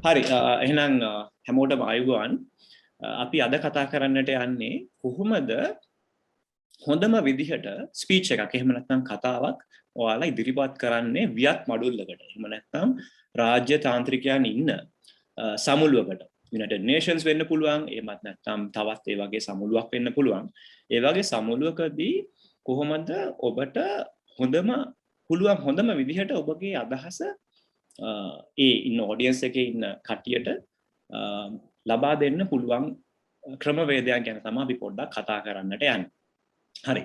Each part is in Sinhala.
හරි එහෙනම් හැමෝටම ආයුබෝවන් අපි අද කතා කරන්නට යන්නේ කොහොමද හොඳම විදිහට ස්පීච් එකක් එහෙම නැත්නම් කතාවක් ඔයාලා ඉදිරිපත් කරන්නේ වියත් මඩුල්ලකට එහෙම නැත්නම් රාජ්‍ය තාන්ත්‍රිකයන් ඉන්න සමුළුවකට United Nations වෙන්න පුළුවන් එහෙමත් නැත්නම් තවත් ඒ වගේ සමුළුවක් වෙන්න පුළුවන් ඒ වගේ සමුළුවකදී කොහොමද ඔබට හොඳම විදිහට ඔබගේ අදහස ඒ ඉන්න ඔඩියන්ස් එකේ ඉන්න කට්ටියට ලබා දෙන්න පුළුවන් ක්‍රමවේදයක් ගැන තමයි අපි පොඩ්ඩක් කතා කරන්නට යන්නේ. හරි.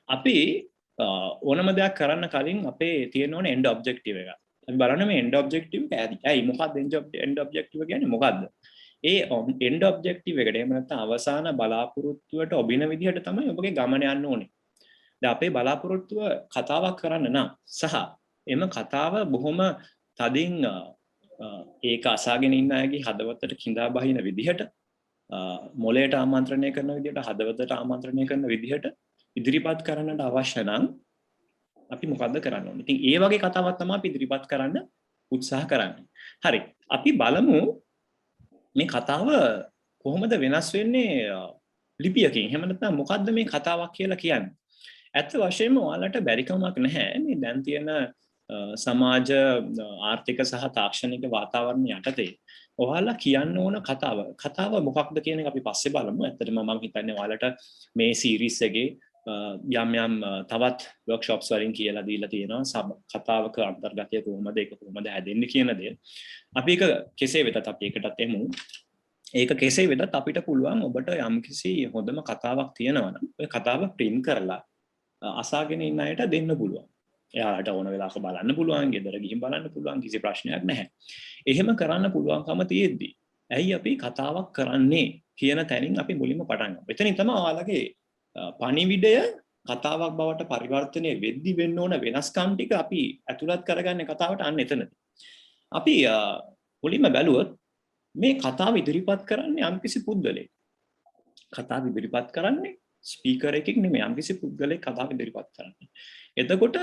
අපි ඕනම දෙයක් කරන්න කලින් අපේ තියෙන ඕනේ end objective එක. අපි බලන්න මේ end objective එක ඇයි මොකක්ද end objective කියන්නේ මොකක්ද? ඒ end objective එකට එහෙම නැත්නම් අවසාන බලාපොරොත්තුවට ඔබින විදිහට තමයි ඔබගේ ගමන යන්න ඕනේ. දැන් අපේ බලාපොරොත්තුව කතාවක් කරන්න නම් සහ එම කතාව බොහොම තදින් ඒක අසාගෙන ඉන්න අයගේ හදවතට කිඳා බහින විදිහට මොළයට ආමන්ත්‍රණය කරන විදිහට හදවතට ආමන්ත්‍රණය කරන විදිහට ඉදිරිපත් කරන්නට අවශ්‍ය නම් අපි මොකද්ද කරන්න ඕනේ? ඉතින් ඒ වගේ කතාවක් තමයි අපි ඉදිරිපත් කරන්න උත්සාහ කරන්නේ. හරි. අපි බලමු මේ කතාව කොහොමද වෙනස් වෙන්නේ ලිපියකින්. එහෙම නැත්නම් මොකද්ද මේ කතාවක් කියලා කියන්නේ? ඇත්ත වශයෙන්ම ඔයාලට බැරි කමක් නැහැ මේ දැන් තියෙන සමාජ ආර්ථික සහ තාක්ෂණික වාතාවරණ යටතේ ඔයාලා කියන්න ඕන කතාව මොකක්ද කියන එක අපි පස්සේ බලමු. ඇත්තටම මම හිතන්නේ ඔයාලට මේ සීරීස් එකේ යම් තවත් වර්ක්ෂොප්ස් වලින් කියලා දීලා තියෙනවා කතාවක අන්තර්ගතය කොහොමද ඒක කොහොමද හැදෙන්නේ කියන දේ. අපි ඒක කෙසේ වෙතත් අපි ඒකටත් එමු. ඒක කෙසේ වෙතත් අපිට පුළුවන් ඔබට යම්කිසි හොඳම කතාවක් තියෙනවා නම් ඔය කතාව print කරලා අසාගෙන ඉන්න අයට දෙන්න පුළුවන්. එයාලට ඕන වෙලාවක බලන්න පුළුවන්, ගෙදර ගිහින් බලන්න පුළුවන්, කිසි ප්‍රශ්නයක් නැහැ. එහෙම කරන්න පුළුවන්කම තියෙද්දි ඇයි අපි කතාවක් කරන්නේ කියන තැනින් අපි මුලින්ම පටන් ගමු. එතනින් තමයි ඔයාලගේ පණිවිඩය කතාවක් බවට පරිවර්තනය වෙද්දි වෙන්න ඕන වෙනස්කම් ටික අපි ඇතුළත් කරගන්නේ කතාවට අන්න එතනදී. අපි මුලින්ම බැලුවොත් මේ කතාව ඉදිරිපත් කරන්නේ යම්කිසි පුද්ගලෙක්. කතාව ඉදිරිපත් කරන්නේ ස්පීකර් එකෙක් නෙමෙයි යම්කිසි පුද්ගලෙක් කතාව ඉදිරිපත් කරන්නේ. එතකොට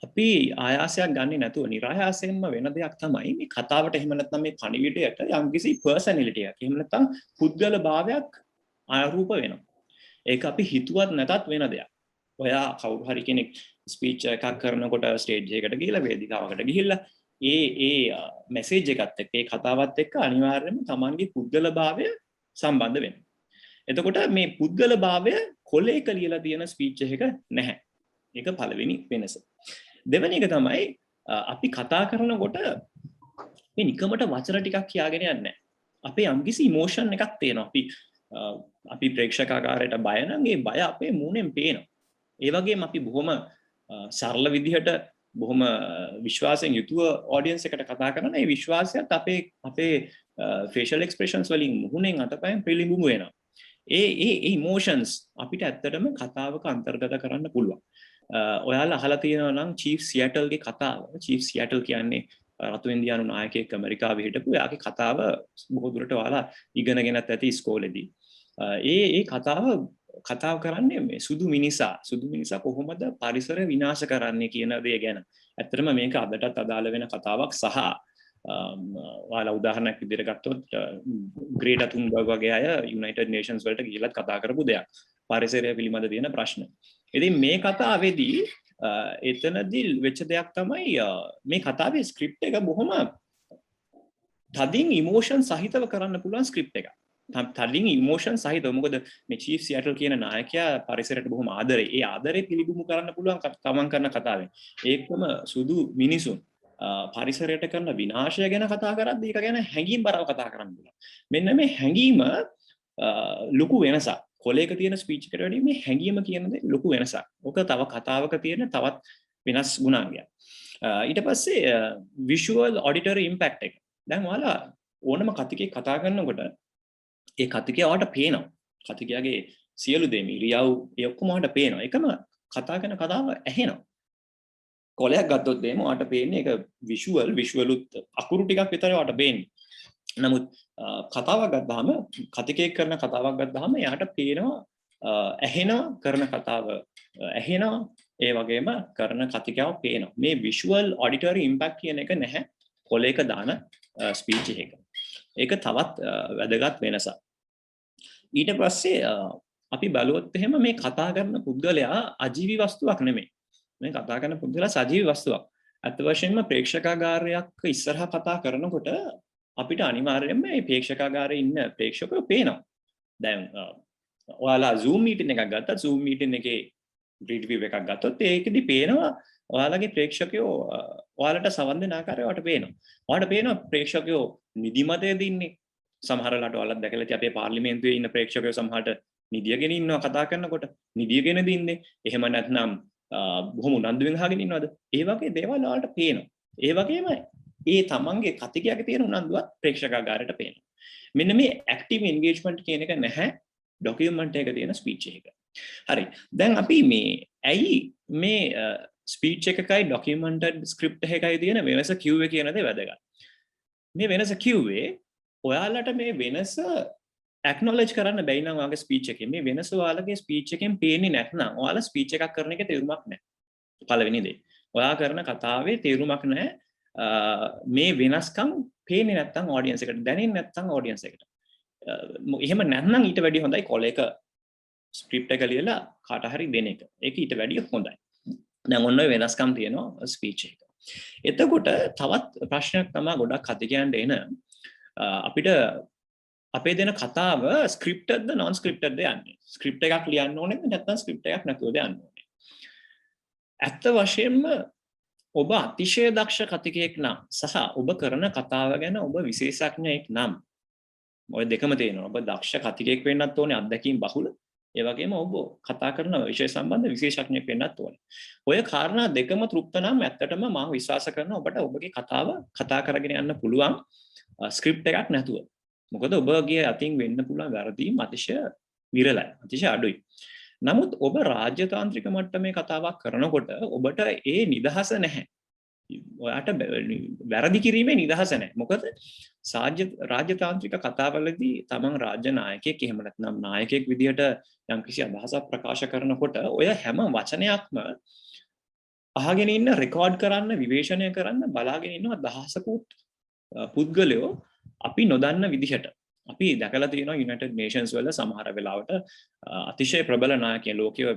අපි ආයාසයක් ගන්නේ නැතුව නිරායාසයෙන්ම වෙන දෙයක් තමයි මේ කතාවට එහෙම නැත්නම් මේ පණිවිඩයට යම්කිසි පර්සනැලිටි එකක් එහෙම නැත්නම් පුද්ගල භාවයක් ආරූප වෙනවා. ඒක අපි හිතුවත් නැතත් වෙන දෙයක්. ඔයා කවුරු හරි කෙනෙක් ස්පීච් එකක් කරනකොට ස්ටේජ් එකකට ගිහිල්ලා වේදිකාවකට ගිහිල්ලා ඒ මැසේජ් එකත් එක්ක ඒ කතාවත් එක්ක අනිවාර්යයෙන්ම Tamanගේ පුද්ගල භාවය සම්බන්ධ වෙනවා. එතකොට මේ පුද්ගල භාවය කොලේක ලියලා තියෙන ස්පීච් එකක නැහැ. ඒක පළවෙනි වෙනස. දෙවෙනි එක තමයි අපි කතා කරනකොට මේ නිකමට වචන ටිකක් කියාගෙන යන්නේ නැහැ. අපේ යම්කිසි ඉමෝෂන් එකක් තියෙනවා. අපි ප්‍රේක්ෂකාගාරයට බය නම් ඒ බය අපේ මූණෙන් පේනවා. ඒ වගේම අපි බොහොම සරල විදිහට බොහොම විශ්වාසයෙන් යුතුව ඔඩියන්ස් එකට කතා කරන ඒ විශ්වාසයත් අපේ facial expressions වලින් මුහුණෙන් අතපයෙන් පිළිඹු වෙනවා. ඒ ඉමෝෂන්ස් අපිට ඇත්තටම කතාවක අන්තර්ගත කරන්න පුළුවන්. ඔයාලා අහලා තියෙනවා නම් චීෆ් සියටල්ගේ කතාව. චීෆ් සියටල් කියන්නේ රතු ඉන්දියානු නායකයෙක් ඇමරිකාවේ හිටපු. එයාගේ කතාව බොහෝ දුරට ඔයාලා ඉගෙනගෙනත් ඇති ඉස්කෝලේදී. ඒ කතාව කරන්නේ මේ සුදු මිනිසා කොහොමද පරිසරය විනාශ කරන්නේ කියන දේ ගැන. ඇත්තටම මේක අදටත් අදාළ වෙන කතාවක් සහ ඔයාලා උදාහරණයක් විදිහට ගත්තොත් ග්‍රේටා තුන්බර්ග් වගේ අය යුනයිටඩ් නේෂන්ස් වලට ගිහිල්ලා කතා කරපු දෙයක්. පරිසරය පිළිබඳ තියෙන ප්‍රශ්න. ඉතින් මේ කතාවේදී එතනදී වෙච්ච දෙයක් තමයි මේ කතාවේ ස්ක්‍රිප්ට් එක බොහොම තදින් ඉමෝෂන් සහිතව කරන්න පුළුවන් ස්ක්‍රිප්ට් එකක්. තදින් ඉමෝෂන් සහිතව. මොකද මේ චීෆ් සියටල් කියන නායකයා පරිසරයට බොහොම ආදරේ. ඒ ආදරේ පිළිබිඹු කරන්න පුළුවන් තමන් කරන කතාවෙන්. ඒකම සුදු මිනිසුන් පරිසරයට කරන විනාශය ගැන කතා කරද්දී ඒක ගැන හැඟීම් බරව කතා කරන්න පුළුවන්. මෙන්න මේ හැඟීම ලොකු වෙනසක්. කොලේක තියෙන ස්පීච් එකට වඩා මේ හැඟීම කියන දේ ලොකු වෙනසක්. ඕක තව කතාවක තියෙන තවත් වෙනස් ගුණාංගයක්. ඊට පස්සේ visual auditory impact එක. දැන් ඔයාලා ඕනම කතිකේ කතා කරනකොට ඒ කතිකයා ඔයාලට පේනවා. කතිකයාගේ සියලු දේ ඉරියව් ඒ ඔක්කොම ඔයාලට පේනවා. ඒකම කතා කරන කතාව ඇහෙනවා. කොලයක් ගත්තොත් එහෙම ඔයාලට පේන්නේ ඒක visualුත් අකුරු ටිකක් විතරයි ඔයාලට පේන්නේ. නමුත් කතාවක් ගත්තාම කතිකයෙක් කරන කතාවක් ගත්තාම එයාට පේනවා ඇහෙනවා කරන කතාව ඇහෙනවා ඒ වගේම කරන කතිකාව පේනවා. මේ visual auditory impact කියන එක නැහැ කොලේක දාන ස්පීච් එකක. ඒක තවත් වැදගත් වෙනසක්. ඊට පස්සේ අපි බලුවොත් එහෙම මේ කතා කරන පුද්ගලයා අජීවී වස්තුවක් නෙමෙයි. මේ කතා කරන පුද්ගලයා සජීවී වස්තුවක්. අත් වශයෙන්ම ප්‍රේක්ෂකාගාරයක් ඉස්සරහා කතා කරනකොට අපිට අනිවාර්යයෙන්ම මේ ප්‍රේක්ෂකාගාරයේ ඉන්න ප්‍රේක්ෂකයෝ පේනවා. දැන් ඔයාලා Zoom meeting එකක් ගත්තා. Zoom meeting එකේ රිවිව් එකක් ගත්තොත් ඒකෙදි පේනවා ඔයාලගේ ප්‍රේක්ෂකයෝ ඔයාලට සවන් දෙන ආකාරය ඔයාලට පේනවා. ඔයාලට පේනවා ප්‍රේක්ෂකයෝ නිදිමතේ දින්නේ. සමහර වෙලාවට ඔයාලත් දැකලා ඇති අපේ පාර්ලිමේන්තුවේ ඉන්න ප්‍රේක්ෂකයෝ සමහරට නිදියගෙන ඉන්නවා කතා කරනකොට. නිදියගෙන දින්නේ. එහෙම නැත්නම් බොහොම උනන්දුවෙන් අහගෙන ඉන්නවද? ඒ වගේ දේවල් ඔයාලට පේනවා. ඒ වගේම ඒ තමන්ගේ කතිකයාගේ තියෙන උනන්දුවත් ප්‍රේක්ෂකාගාරයට පේනවා. මෙන්න මේ ඇක්ටිව් එන්ගේජ්මන්ට් කියන එක නැහැ ඩොකියුමන්ට් එකක තියෙන ස්පීච් එකක. හරි. දැන් අපි මේ ඇයි මේ ස්පීච් එකකයි ඩොකියුමන්ටඩ් ස්ක්‍රිප්ට් එකකයි තියෙන වෙනස කිව්වේ කියන දේ වැදගත්. මේ වෙනස කිව්වේ ඔයාලට මේ වෙනස ඇක්නොලෙජ් කරන්න බැයි නම් ඔයාගේ ස්පීච් එකේ මේ වෙනස ඔයාලගේ ස්පීච් එකෙන් පේන්නේ නැත්නම් ඔයාලා ස්පීච් එකක් කරන එකේ තේරුමක් නැහැ. පළවෙනි දේ. ඔයා කරන කතාවේ තේරුමක් නැහැ. මේ වෙනස්කම් පේන්නේ නැත්නම් ඔඩියන්ස් එකට දැනෙන්නේ නැත්නම් ඔඩියන්ස් එකට. එහෙම නැත්නම් ඊට වැඩිය හොඳයි කොල් එක ස්ක්‍රිප්ට් එක ලියලා කාට හරි දෙන එක. ඒක ඊට වැඩිය හොඳයි. දැන් ඔන්න ඔය වෙනස්කම් තියෙනවා ස්පීච් එක. එතකොට තවත් ප්‍රශ්නයක් තමයි ගොඩක් කතිකයන්ට එන අපිට අපේ දෙන කතාව ස්ක්‍රිප්ටඩ්ද නොන් ස්ක්‍රිප්ටඩ්ද යන්නේ. ස්ක්‍රිප්ට් එකක් ලියන්න ඕනේද නැත්නම් ස්ක්‍රිප්ට් එකක් නැතුවද යන්න ඕනේ. ඇත්ත වශයෙන්ම ඔබ අතිශය දක්ෂ කතිකයෙක් නම් සහ ඔබ කරන කතාව ගැන ඔබ විශේෂඥයෙක් නම් ඔය දෙකම තියෙනවා. ඔබ දක්ෂ කතිකයෙක් වෙන්නත් ඕනේ අත්දැකීම් බහුල. ඒ වගේම ඔබ කතා කරන විෂය සම්බන්ධ විශේෂඥයෙක් වෙන්නත් ඕනේ. ඔය කාරණා දෙකම තෘප්ත නම් ඇත්තටම මම විශ්වාස කරනවා ඔබට ඔබගේ කතාව කතා කරගෙන යන්න පුළුවන් ස්ක්‍රිප්ට් එකක් නැතුව. මොකද ඔබගේ අතින් වෙන්න පුළුවන් වැරදීම් අතිශය විරලයි. අතිශය අඩුයි. නමුත් ඔබ රාජ්‍යතාන්ත්‍රික මට්ටමේ කතාවක් කරනකොට ඔබට ඒ නිදහස නැහැ. ඔයාට වැරදි කිරීමේ නිදහස නැහැ. මොකද රාජ්‍යතාන්ත්‍රික කතාවලදී තමන් රාජ්‍ය නායකයෙක් එහෙම නැත්නම් නායකයෙක් විදිහට යම්කිසි අදහසක් ප්‍රකාශ කරනකොට ඔය හැම වචනයක්ම අහගෙන ඉන්න රෙකෝඩ් කරන්න විවේචනය කරන්න බලාගෙන ඉන්නවා දහසකුත් පුද්ගලයෝ අපි නොදන්න විදිහට. අපි දැකලා තියෙනවා යුනයිටඩ් නේෂන්ස් වල සමහර වෙලාවට අතිශය ප්‍රබල නායකයන් ලෝකීය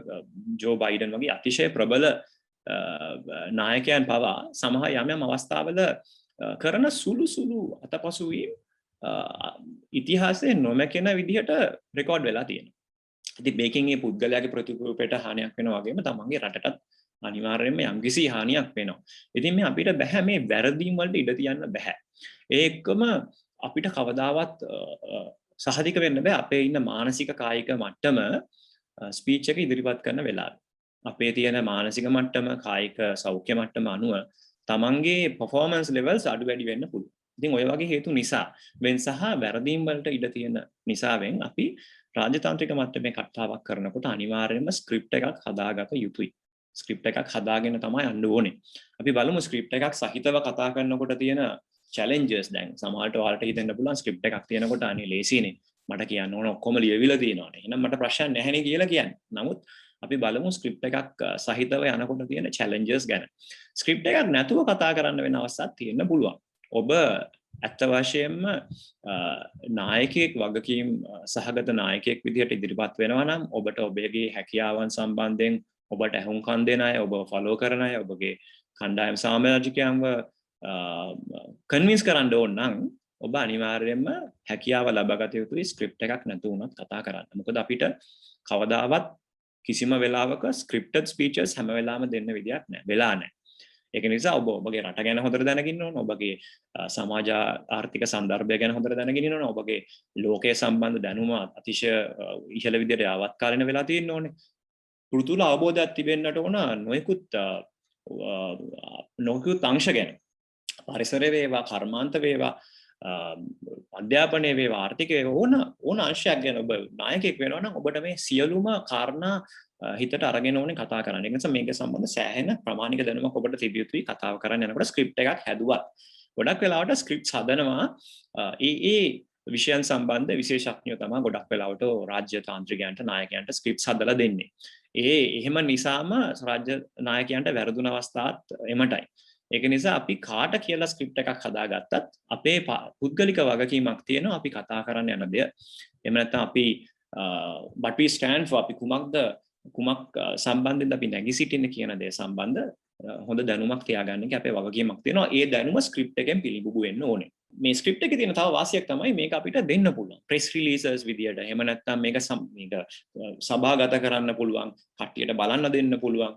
ජෝ බයිඩන් වගේ අතිශය ප්‍රබල නායකයන් පවා සමහර යම් අවස්ථාවල කරන සුළු අතපසුවීම් ඉතිහාසයේ නොමැකෙන විදිහට රෙකෝඩ් වෙලා තියෙනවා. ඉතින් මේකෙන් මේ පුද්ගලයාගේ ප්‍රතිරූපයට හානියක් වෙනවා වගේම තමන්ගේ රටටත් අනිවාර්යයෙන්ම යම්කිසි හානියක් වෙනවා. ඉතින් මේ අපිට බෑ මේ වැරදීම් වලට ඉඩ තියන්න බෑ. ඒකම අපිට කවදාවත් සහතික වෙන්න බෑ අපේ ඉන්න මානසික කායික මට්ටම ස්පීච් එක ඉදිරිපත් කරන වෙලාවේ. අපේ තියෙන මානසික මට්ටම කායික සෞඛ්‍ය මට්ටම අනුව තමන්ගේ performance levels අඩු වැඩි වෙන්න පුළුවන්. ඉතින් ඔය වගේ හේතු නිසා වෙන සහ වැරදීම් වලට ඉඩ තියෙන නිසාවෙන් අපි රාජ්‍යතාන්ත්‍රික මට්ටමේ කතාවක් කරනකොට අනිවාර්යයෙන්ම ස්ක්‍රිප්ට් එකක් හදාගත යුතුයි. ස්ක්‍රිප්ට් එකක් හදාගෙන තමයි යන්න ඕනේ. අපි බලමු ස්ක්‍රිප්ට් එකක් සහිතව කතා කරනකොට තියෙන challenges දැන් සමහරට ඔයාලට හිතෙන්න පුළුවන් ස්ක්‍රිප්ට් එකක් තියෙනකොට අනේ ලේසියිනේ. මට කියන්න ඕන ඔක්කොම ලියවිලා තියෙනවානේ. එහෙනම් මට ප්‍රශ්න නැහැනේ කියලා කියන්නේ. නමුත් අපි බලමු ස්ක්‍රිප්ට් එකක් සහිතව යනකොට තියෙන challenges ගැන. ස්ක්‍රිප්ට් එකක් නැතුව කතා කරන්න වෙන අවස්ථාවක් තියෙන්න පුළුවන්. ඔබ ඇත්ත වශයෙන්ම නායකයෙක් වගකීම් සහගත නායකයෙක් විදිහට ඉදිරිපත් වෙනවා නම් ඔබට ඔබගේ හැකියාවන් සම්බන්ධයෙන් ඔබට ඇහුම්කන් දෙන අය, ඔබ ෆලෝ කරන අය, ඔබගේ කණ්ඩායම් සමාජිකයන්ව කන්වින්ස් කරන්න ඕන නම් ඔබ අනිවාර්යයෙන්ම හැකියාව ලබාගත යුතුයි ස්ක්‍රිප්ට් එකක් නැතු වුණත් කතා කරන්න. මොකද අපිට කවදාවත් කිසිම වෙලාවක ස්ක්‍රිප්ටඩ් ස්පීචස් හැම වෙලාවෙම දෙන්න විදියක් නැහැ. වෙලා නැහැ. ඒක නිසා ඔබ ඔබගේ රට ගැන හොඳට දැනගෙන ඉන්න ඕන. ඔබගේ සමාජ ආර්ථික සන්දර්භය ගැන හොඳට දැනගෙන ඉන්න ඕන. ඔබගේ ලෝකයේ සම්බන්ධ දැනුම අතිශය ඉහළ විදිහට ආවත්කාලින වෙලා තියෙන්න ඕනේ. පෘතුල අවබෝධයක් තිබෙන්නට ඕන නොයෙකුත් අංශ ගැන. පරිසරය වේවා, කර්මාන්ත වේවා, අධ්‍යාපනය වේවා, ආර්ථික වේවා ඕන අංශයක් ගැන ඔබ නායකයෙක් වෙනවා නම් ඔබට මේ සියලුම කාරණා හිතට අරගෙන ඕනේ කතා කරන්න. ඒ නිසා මේක සම්බන්ධ සෑහෙන ප්‍රමාණික දැනුමක් ඔබට තිබිය යුතුයි කතාව කරන්න යනකොට ස්ක්‍රිප්ට් එකක් හැදුවත්. ගොඩක් වෙලාවට ස්ක්‍රිප්ට්ස් හදනවා ඒ විෂයන් සම්බන්ධ විශේෂඥයෝ තමයි ගොඩක් වෙලාවට රාජ්‍ය තාන්ත්‍රිකයන්ට නායකයන්ට ස්ක්‍රිප්ට්ස් හදලා දෙන්නේ. එහෙම නිසාම රාජ්‍ය නායකයන්ට වැරදුන අවස්ථාත් එමටයි. ඒක නිසා අපි කාට කියලා ස්ක්‍රිප්ට් එකක් හදාගත්තත් අපේ පුද්ගලික වගකීමක් තියෙනවා අපි කතා කරන්න යන දේ. එහෙම නැත්නම් අපි but we stand for අපි කුමක් සම්බන්ධයෙන් අපි නැගී සිටින්නේ කියන දේ සම්බන්ධ හොඳ දැනුමක් තියාගන්න එක අපේ වගකීමක් තියෙනවා. ඒ දැනුම ස්ක්‍රිප්ට් එකෙන් පිළිබිඹු වෙන්න ඕනේ. මේ ස්ක්‍රිප්ට් එකේ තියෙන තව වාසියක් තමයි මේක අපිට දෙන්න පුළුවන්. ප්‍රෙස් රිලීසර්ස් විදියට. එහෙම නැත්නම් මේක සභාගත කරන්න පුළුවන්. කට්ටියට බලන්න දෙන්න පුළුවන්.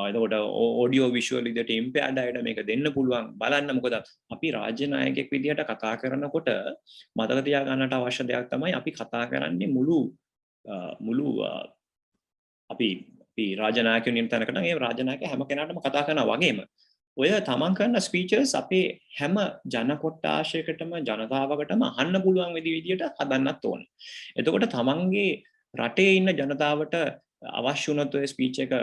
එතකොට ඔඩියෝ විෂුවල් විදියට ඉම්පෙයර්ඩ් අයට මේක දෙන්න පුළුවන්. බලන්න මොකද අපි රාජ්‍ය නායකයෙක් විදියට කතා කරනකොට මතක තියාගන්නට අවශ්‍ය දෙයක් තමයි අපි කතා කරන්නේ මුළු අපි රාජනායකයන් ඉන්න තැනකට නම් ඒ රාජනායකයා හැම කෙනාටම කතා කරනවා වගේම ඔය තමන් කරන ස්පීචස් අපේ හැම ජන කොට්ටාශයකටම ජනතාවකටම අහන්න පුළුවන් විදියට හදන්නත් ඕනේ. එතකොට තමන්ගේ රටේ ඉන්න ජනතාවට අවශ්‍ය වුණොත් ඔය ස්පීච් එක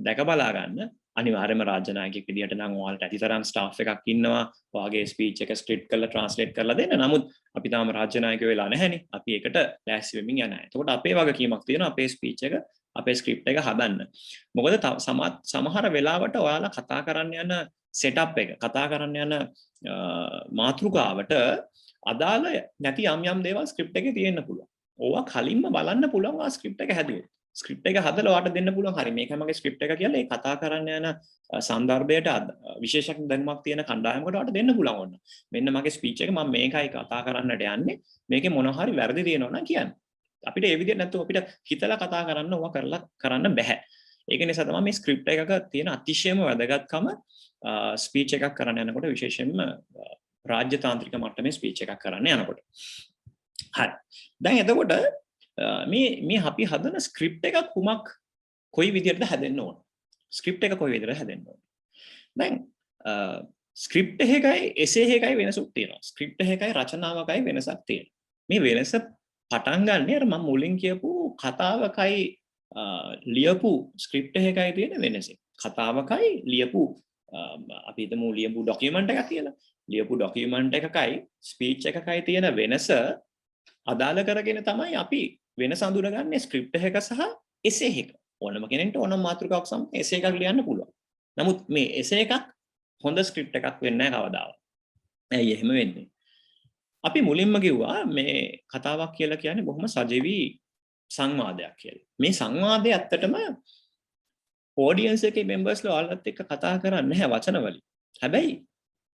දැක බලා ගන්න අනිවාර්යයෙන්ම රාජනායකයෙක් විදියට නම් ඔයාලට ඇතිතරම් ස්ටාෆ් එකක් ඉන්නවා. ඔයාගේ ස්පීච් එක ස්ක්‍රිප්ට් කරලා ට්‍රාන්ස්ලේට් කරලා දෙන්න. නමුත් අපි තාම රාජනායකයෝ වෙලා නැහැනේ. අපි ඒකට ලෑස්ති වෙමින් යනවා. එතකොට අපේ වගකීමක් තියෙනවා අපේ ස්පීච් එක අපේ ස්ක්‍රිප්ට් එක හදන්න. මොකද සමහර වෙලාවට ඔයාලා කතා කරන්න යන සෙටප් එක කතා කරන්න යන මාතෘකාවට අදාළ නැති යම් දේවල් ස්ක්‍රිප්ට් එකේ තියෙන්න පුළුවන්. ඕවා කලින්ම බලන්න පුළුවන් ආ ස්ක්‍රිප්ට් එක හැදුවොත්. ස්ක්‍රිප්ට් එක හදලා ඔයාලට දෙන්න පුළුවන්. හරි මේක මගේ ස්ක්‍රිප්ට් එක කියලා ඒ කතා කරන්න යන සන්දර්භයට විශේෂඥ දැනුමක් තියෙන කණ්ඩායමකට ඔයාලට දෙන්න පුළුවන් ඕන. මෙන්න මගේ ස්පීච් එක මම මේකයි කතා කරන්නට යන්නේ. මේකේ මොන හරි වැරදි තියෙනවා නම් කියන්න. අපිට ඒ විදිහට නැත්නම් අපිට හිතලා කතා කරන්න ඕවා කරන්න බෑ. ඒක නිසා තමයි මේ ස්ක්‍රිප්ට් එකක තියෙන අතිශයම වැදගත්කම ස්පීච් එකක් කරන්න යනකොට විශේෂයෙන්ම රාජ්‍ය තාන්ත්‍රික මට්ටමේ ස්පීච් එකක් කරන්න යනකොට. හරි. දැන් එතකොට මේ අපි හදන ස්ක්‍රිප්ට් එක කොයි විදිහටද හැදෙන්න ඕන? ස්ක්‍රිප්ට් එක කොයි විදිහටද හැදෙන්න ඕන? දැන් ස්ක්‍රිප්ට් එකයි එසේ එකයි වෙනසක් තියෙනවා. ස්ක්‍රිප්ට් එකයි රචනාවකයි වෙනසක් තියෙනවා. මේ වෙනස පටන් ගන්න අර මම මුලින් කියපු කතාවකයි ලියපු ස්ක්‍රිප්ට් එකයි තියෙන වෙනස. කතාවකයි ලියපු අපි හිතමු ලියපු ડોකියුමන්ට් එකක් කියලා. ලියපු ડોකියුමන්ට් එකකයි ස්පීච් එකකයි තියෙන වෙනස අදාළ කරගෙන තමයි අපි වෙනස අඳුනගන්නේ ස්ක්‍රිප්ට් එක සහ එසේ එක. ඕනම කෙනෙක්ට ඕනම මාතෘකාවක් සමග එසේ එකක් ලියන්න පුළුවන්. නමුත් මේ එසේ එකක් හොඳ ස්ක්‍රිප්ට් එකක් වෙන්නේ නැහැ කවදාවත්. ඇයි එහෙම වෙන්නේ? අපි මුලින්ම කිව්වා මේ කතාවක් කියලා කියන්නේ බොහොම සජීවී සංවාදයක් කියලා. මේ සංවාදය ඇත්තටම ඔඩියන්ස් එකේ මෙම්බර්ස්ලා ඔයාලත් එක්ක කතා කරන්නේ නැහැ වචන වලින්. හැබැයි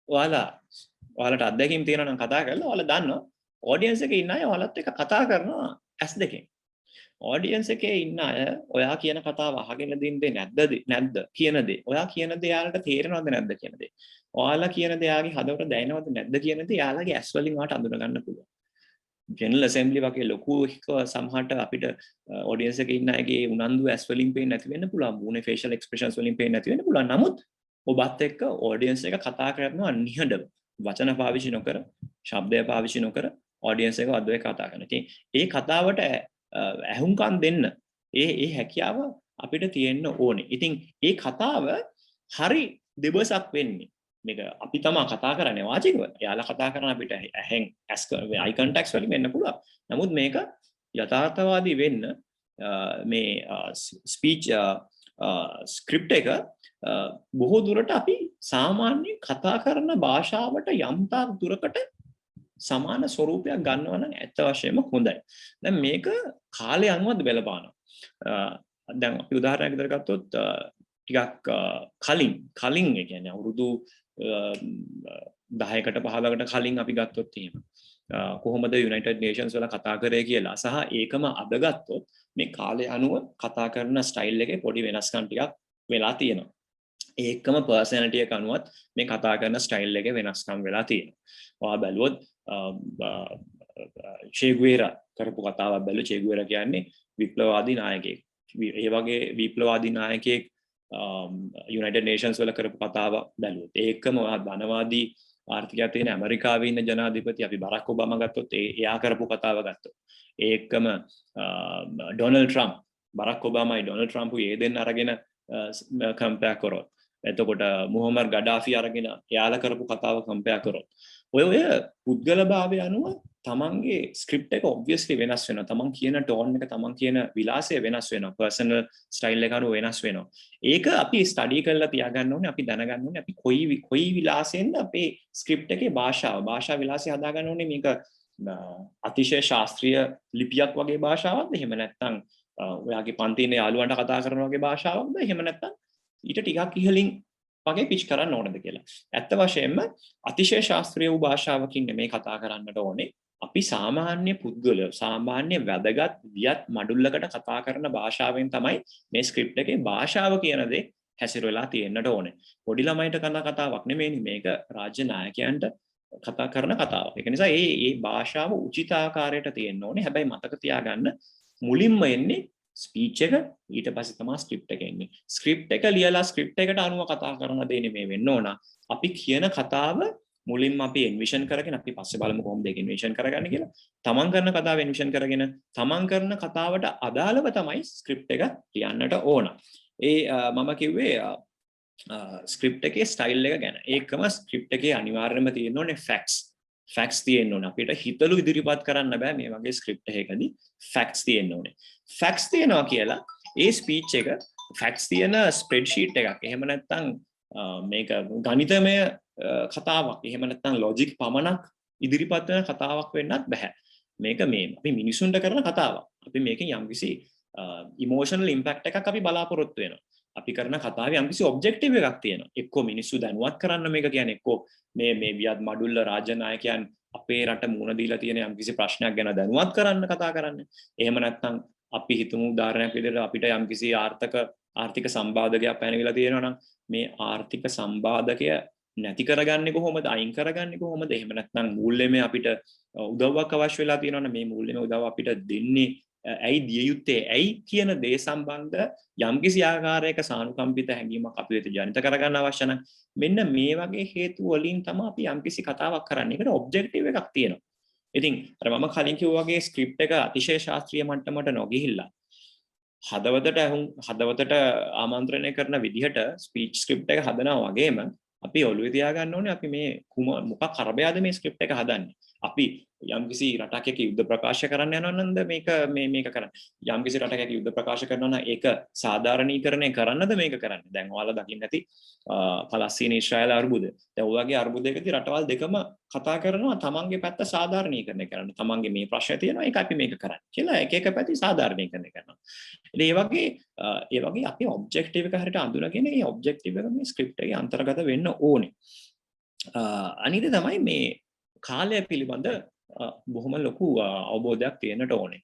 ඔයාලට අත්දැකීම් තියෙනවා නම් කතා කරලා ඔයාලා දන්නවා ඔඩියන්ස් එකේ ඉන්න අය ඔයාලත් එක්ක කතා කරනවා ඇස් දෙකෙන්. ඔඩියන්ස් එකේ ඉන්න අය ඔයා කියන කතාව අහගෙන දින්නේ නැද්ද කියන දේ. ඔයා කියන දේ යාලට තේරෙනවද නැද්ද කියන දේ. ඔයාලා කියන දේ යාගේ හදවත දැනෙනවද නැද්ද කියන දේ යාලගේ ඇස් වලින් වාට අඳුන ගන්න පුළුවන්. ජෙනරල් ඇසෙම්බලි වගේ ලොකු සමහරට අපිට ඔඩියන්ස් එකේ ඉන්න අයගේ උනන්දු ඇස් වලින් පේන්නේ නැති වෙන්න පුළුවන්. මූණේ ෆේෂල් එක්ස්ප්‍රෙෂන්ස් වලින් පේන්නේ නැති වෙන්න පුළුවන්. නමුත් ඔබත් එක්ක ඔඩියන්ස් එක කතා කරනවා නිහඬව. වචන පාවිච්චි නොකර, ශබ්දය පාවිච්චි නොකර ඔඩියන්ස් එක අද්වෛත කතා කරනවා. ඉතින් ඒ කතාවට ඇහුම්කන් දෙන්න ඒ හැකියාව අපිට තියෙන්න ඕනේ. ඉතින් ඒ කතාව හරි දෙබසක් වෙන්නේ. මේක අපි තමයි කතා කරන්නේ වාචිකව. එයාලා කතා කරන අපිට ඇහෙන් අයි කන්ටැක්ට්ස් වලින් වෙන්න පුළුවන්. නමුත් මේක යථාර්ථවාදී වෙන්න මේ ස්පීච් ස්ක්‍රිප්ට් එක බොහෝ දුරට අපි සාමාන්‍ය කතා කරන භාෂාවට යම්තාක් දුරකට සමාන ස්වරූපයක් ගන්නවා නම් ඇත්ත වශයෙන්ම හොඳයි. දැන් මේක කාලය අනුවද බලපානවා. දැන් අපි උදාහරණයක් විතර ගත්තොත් ටිකක් කලින් ඒ කියන්නේ අවුරුදු 10කට 15කට කලින් අපි ගත්තොත් එහෙම කොහොමද යුනයිටඩ් නේෂන්ස් වල කතා කරේ කියලා සහ ඒකම අද ගත්තොත් මේ කාලය අනුව කතා කරන ස්ටයිල් එකේ පොඩි වෙනස්කම් ටිකක් වෙලා තියෙනවා. ඒකම පර්සනැලිටි එක අනුවත් මේ කතා කරන ස්ටයිල් එකේ වෙනස්කම් වෙලා තියෙනවා. ඔයා බැලුවොත් චේ ගුවෙරා කරපු කතාවක් බැලුවොත් චේ ගුවෙරා කියන්නේ විප්ලවවාදී නායකයෙක්. ඒ වගේ විප්ලවවාදී නායකයෙක් යුනයිටඩ් නේෂන්ස් වල කරපු කතාව බැලුවොත් ඒකම ඔයා ධනවාදී ආර්ථිකයක් තියෙන ඇමරිකාවේ ඉන්න ජනාධිපති අපි බරක් ඔබාමා ගත්තොත් එයා කරපු කතාව ගත්තොත් ඒකම ඩොනල්ඩ් ට්‍රම්ප් බරක් ඔබාමායි ඩොනල්ඩ් ට්‍රම්ප් ඒ දෙන්න අරගෙන කම්පෙයාර් කරොත් එතකොට මුහම්මද් ගඩාෆි අරගෙන එයාලා කරපු කතාව කම්පෙයාර් කරොත් ඔය පුද්ගලභාවය අනුව තමන්ගේ ස්ක්‍රිප්ට් එක ඔබ්වියස්ලි වෙනස් වෙනවා. තමන් කියන ටෝන් එක තමන් කියන විලාසය වෙනස් වෙනවා. පර්සනල් ස්ටයිල් එක අනුව වෙනස් වෙනවා. ඒක අපි ස්ටඩි කරලා තියාගන්න ඕනේ. අපි දැනගන්න ඕනේ අපි කොයි විලාසයෙන්ද අපේ ස්ක්‍රිප්ට් එකේ භාෂා විලාසය හදාගන්න ඕනේ. මේක අතිශය ශාස්ත්‍රීය ලිපියක් වගේ භාෂාවක්ද? එහෙම නැත්නම් ඔයාගේ පන්තියේ යාළුවන්ට කතා කරන වගේ භාෂාවක්ද? එහෙම නැත්නම් ඊට ටිකක් ඉහළින් වගේ පිච් කරන්න ඕනද කියලා. ඇත්ත වශයෙන්ම අතිශය ශාස්ත්‍රීය වූ භාෂාවකින් නෙමෙයි කතා කරන්නට ඕනේ. අපි සාමාන්‍ය පුද්ගලයෝ සාමාන්‍ය වැදගත් වියත් මඩුල්ලකට කතා කරන භාෂාවෙන් තමයි මේ ස්ක්‍රිප්ට් එකේ භාෂාව කියන දේ හැසිරෙලා තියෙන්නට ඕනේ. පොඩි ළමයිට කරන කතාවක් නෙමෙයි මේක රාජ්‍ය නායකයන්ට කතා කරන කතාවක්. ඒක නිසා මේ භාෂාව උචිත ආකාරයට තියෙන්න ඕනේ. හැබැයි මතක තියාගන්න මුලින්ම එන්නේ ස්පීච් එක ඊට පස්සේ තමයි ස්ක්‍රිප්ට් එක එන්නේ. ස්ක්‍රිප්ට් එක ලියලා ස්ක්‍රිප්ට් එකට අනුව කතා කරන දේ නෙමෙයි වෙන්න ඕන. අපි කියන කතාව මුලින්ම අපි එන්විෂන් කරගෙන අපි පස්සේ බලමු කොහොමද ඒක එන්විෂන් කරගන්නේ කියලා. තමන් කරන කතාව එන්විෂන් කරගෙන තමන් කරන කතාවට අදාළව තමයි ස්ක්‍රිප්ට් එක ලියන්නට ඕන. මම කිව්වේ ස්ක්‍රිප්ට් එකේ ස්ටයිල් එක ගැන. ඒකම ස්ක්‍රිප්ට් එකේ අනිවාර්යයෙන්ම තියෙන්න ඕනේ ෆැක්ට්ස් තියෙන්න ඕනේ. අපිට හිතලු ඉදිරිපත් කරන්න බෑ මේ වගේ ස්ක්‍රිප්ට් එකකදී ෆැක්ට්ස් තියෙන්න ඕනේ. ෆැක්ට්ස් තියෙනවා කියලා ඒ ස්පීච් එක ෆැක්ට්ස් තියෙන ස්ප්‍රෙඩ්ෂීට් එකක්. එහෙම නැත්නම් මේක ගණිතමය කතාවක්. එහෙම නැත්නම් ලොජික් පමණක් ඉදිරිපත් වෙන කතාවක් වෙන්නත් බෑ. මේක අපි මිනිසුන්ට කරන කතාවක්. අපි මේකෙන් යම්කිසි ඉමෝෂනල් ඉම්පැක්ට් එකක් අපි බලාපොරොත්තු වෙනවා. අපි කරන කතාවේ යම්කිසි ඔබ්ජෙක්ටිව් එකක් තියෙනවා. එක්කෝ මිනිස්සු දැනුවත් කරන්න මේක කියන්නේ එක්කෝ මේ වියත් මඩුල්ල රාජ්‍ය නායකයන් අපේ රට මුණ දීලා තියෙන යම්කිසි ප්‍රශ්නයක් ගැන දැනුවත් කරන්න කතා කරන්නේ. එහෙම නැත්නම් අපි හිතමු උදාහරණයක් විදිහට අපිට යම්කිසි ආර්ථික සම්බාධකයක් පැනවිලා තියෙනවා නම් මේ ආර්ථික සම්බාධකය නැති කරගන්නේ කොහොමද? අයින් කරගන්නේ කොහොමද? එහෙම නැත්නම් මූල්‍යමය අපිට උදව්වක් අවශ්‍ය වෙලා තියෙනවා නම් මේ මූල්‍යමය උදව් අපිට දෙන්නේ ඇයි දිය යුත්තේ ඇයි කියන දේ සම්බන්ධ යම්කිසි ආකාරයක සානුකම්පිත හැඟීමක් අපි වෙත ජනිත කරගන්න අවශ්‍ය නම් මෙන්න මේ වගේ හේතු වලින් තමයි අපි යම්කිසි කතාවක් කරන්නේ. ඒකට ඔබ්ජෙක්ටිව් එකක් තියෙනවා. ඉතින් අර මම කලින් කිව්වා වගේ ස්ක්‍රිප්ට් එක අතිශය ශාස්ත්‍රීය මට්ටමට නොගිහිල්ලා හදවතට ආමන්ත්‍රණය කරන විදිහට ස්පීච් ස්ක්‍රිප්ට් එක හදනවා වගේම අපි ඔළුවේ තියාගන්න ඕනේ අපි මේ මොකක් කරබයාද මේ ස්ක්‍රිප්ට් එක හදන්නේ. අපි යම්කිසි රටක යුද්ධ ප්‍රකාශ කරන්න යනවා නේද මේක කරන්නේ. යම්කිසි රටක යුද්ධ ප්‍රකාශ කරනවා නම් ඒක සාධාරණීකරණය කරන්නද මේක කරන්නේ. දැන් ඔයාලා දකින්න ඇති පලස්තීන ඊශ්‍රායල් අර්බුදය. දැන් ඔයගේ අර්බුදයකදී රටවල් දෙකම කතා කරනවා තමන්ගේ පැත්ත සාධාරණීකරණය කරන්න. තමන්ගේ මේ ප්‍රශ්නය තියෙනවා ඒක අපි මේක කරන්නේ කියලා එක පැති සාධාරණීකරණය කරනවා. ඉතින් ඒ වගේ අපි ඔබ්ජෙක්ටිව් එක හරියට අඳුනගෙන ඒ ඔබ්ජෙක්ටිව් එක මේ ස්ක්‍රිප්ට් එකේ අන්තර්ගත වෙන්න ඕනේ. අනිත් තමයි මේ කාලය පිළිබඳ බොහොම ලොකු අවබෝධයක් තියෙන්නට ඕනේ.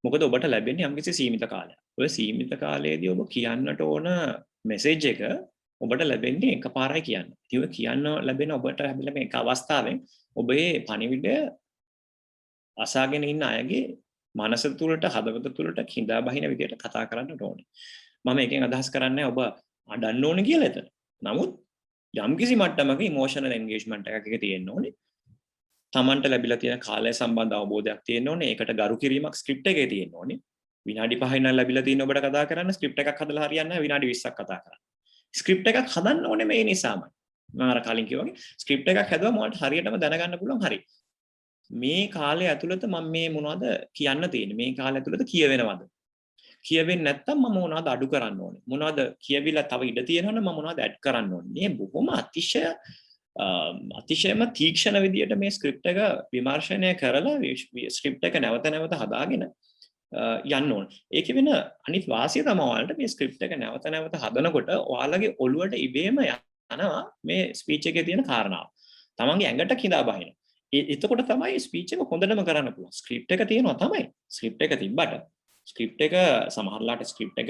මොකද ඔබට ලැබෙන්නේ යම්කිසි සීමිත කාලයක්. ඔය සීමිත කාලයේදී ඔබ කියන්නට ඕන මෙසේජ් එක ඔබට ලැබෙන්නේ එකපාරයි කියන්න. ඉතින් ඔය කියන්න ලැබෙන ඔබට ලැබෙන මේක අවස්ථාවෙන් ඔබේ පණිවිඩය අසාගෙන ඉන්න අයගේ මනස තුළට හදවත තුළට කිඳා බහින විදිහට කතා කරන්නට ඕනේ. මම එකෙන් අදහස් කරන්නේ ඔබ අඩන්න ඕනේ කියලා එතන. නමුත් යම්කිසි මට්ටමක ඉමෝෂනල් එන්ගේජ්මන්ට් එකක් තියෙන්න ඕනේ. තමන්ට ලැබිලා තියෙන කාලය සම්බන්ධ අවබෝධයක් තියෙන්න ඕනේ. ඒකට ගරු කිරීමක් ස්ක්‍රිප්ට් එකේ තියෙන්න ඕනේ. විනාඩි 5යි නම් ලැබිලා තියෙන ඔබට කතා කරන්න ස්ක්‍රිප්ට් එකක් හදලා හරියන්නේ නැහැ විනාඩි 20ක් කතා කරන්න. ස්ක්‍රිප්ට් එකක් හදන්න ඕනේ මේ නිසාමයි. මම අර කලින් කිව්වා වගේ ස්ක්‍රිප්ට් එකක් හැදුවම ඔයාලට හරියටම දැනගන්න පුළුවන් හරි. මේ කාලය ඇතුළත මම මේ මොනවද කියන්න තියෙන්නේ? මේ කාලය ඇතුළත කියවෙනවද? කියවෙන්නේ නැත්නම් මම මොනවද අඩු කරන්න ඕනේ? මොනවද කියවිලා තව ඉඩ තියෙනවනම් මම මොනවද ඇඩ් කරන්න ඕනේ? මේ බොහොම අතිශයම තීක්ෂණ විදියට මේ ස්ක්‍රිප්ට් එක විමර්ශනය කරලා ස්ක්‍රිප්ට් එක නැවත නැවත හදාගෙන යන්න ඕන. ඒකේ වෙන අනිත් වාසිය තමයි ඔයාලට මේ ස්ක්‍රිප්ට් එක නැවත නැවත හදනකොට ඔයාලගේ ඔළුවට ඉබේම යනවා මේ ස්පීච් එකේ තියෙන කාරණාව. තමන්ගේ ඇඟට කිඳා බහිනවා. එතකොට තමයි ස්පීච් එක හොඳටම කරන්න පුළුවන්. ස්ක්‍රිප්ට් එක තියෙනවා තමයි. ස්ක්‍රිප්ට් එක තිබ්බට ස්ක්‍රිප්ට් එක සමහරලාට ස්ක්‍රිප්ට් එක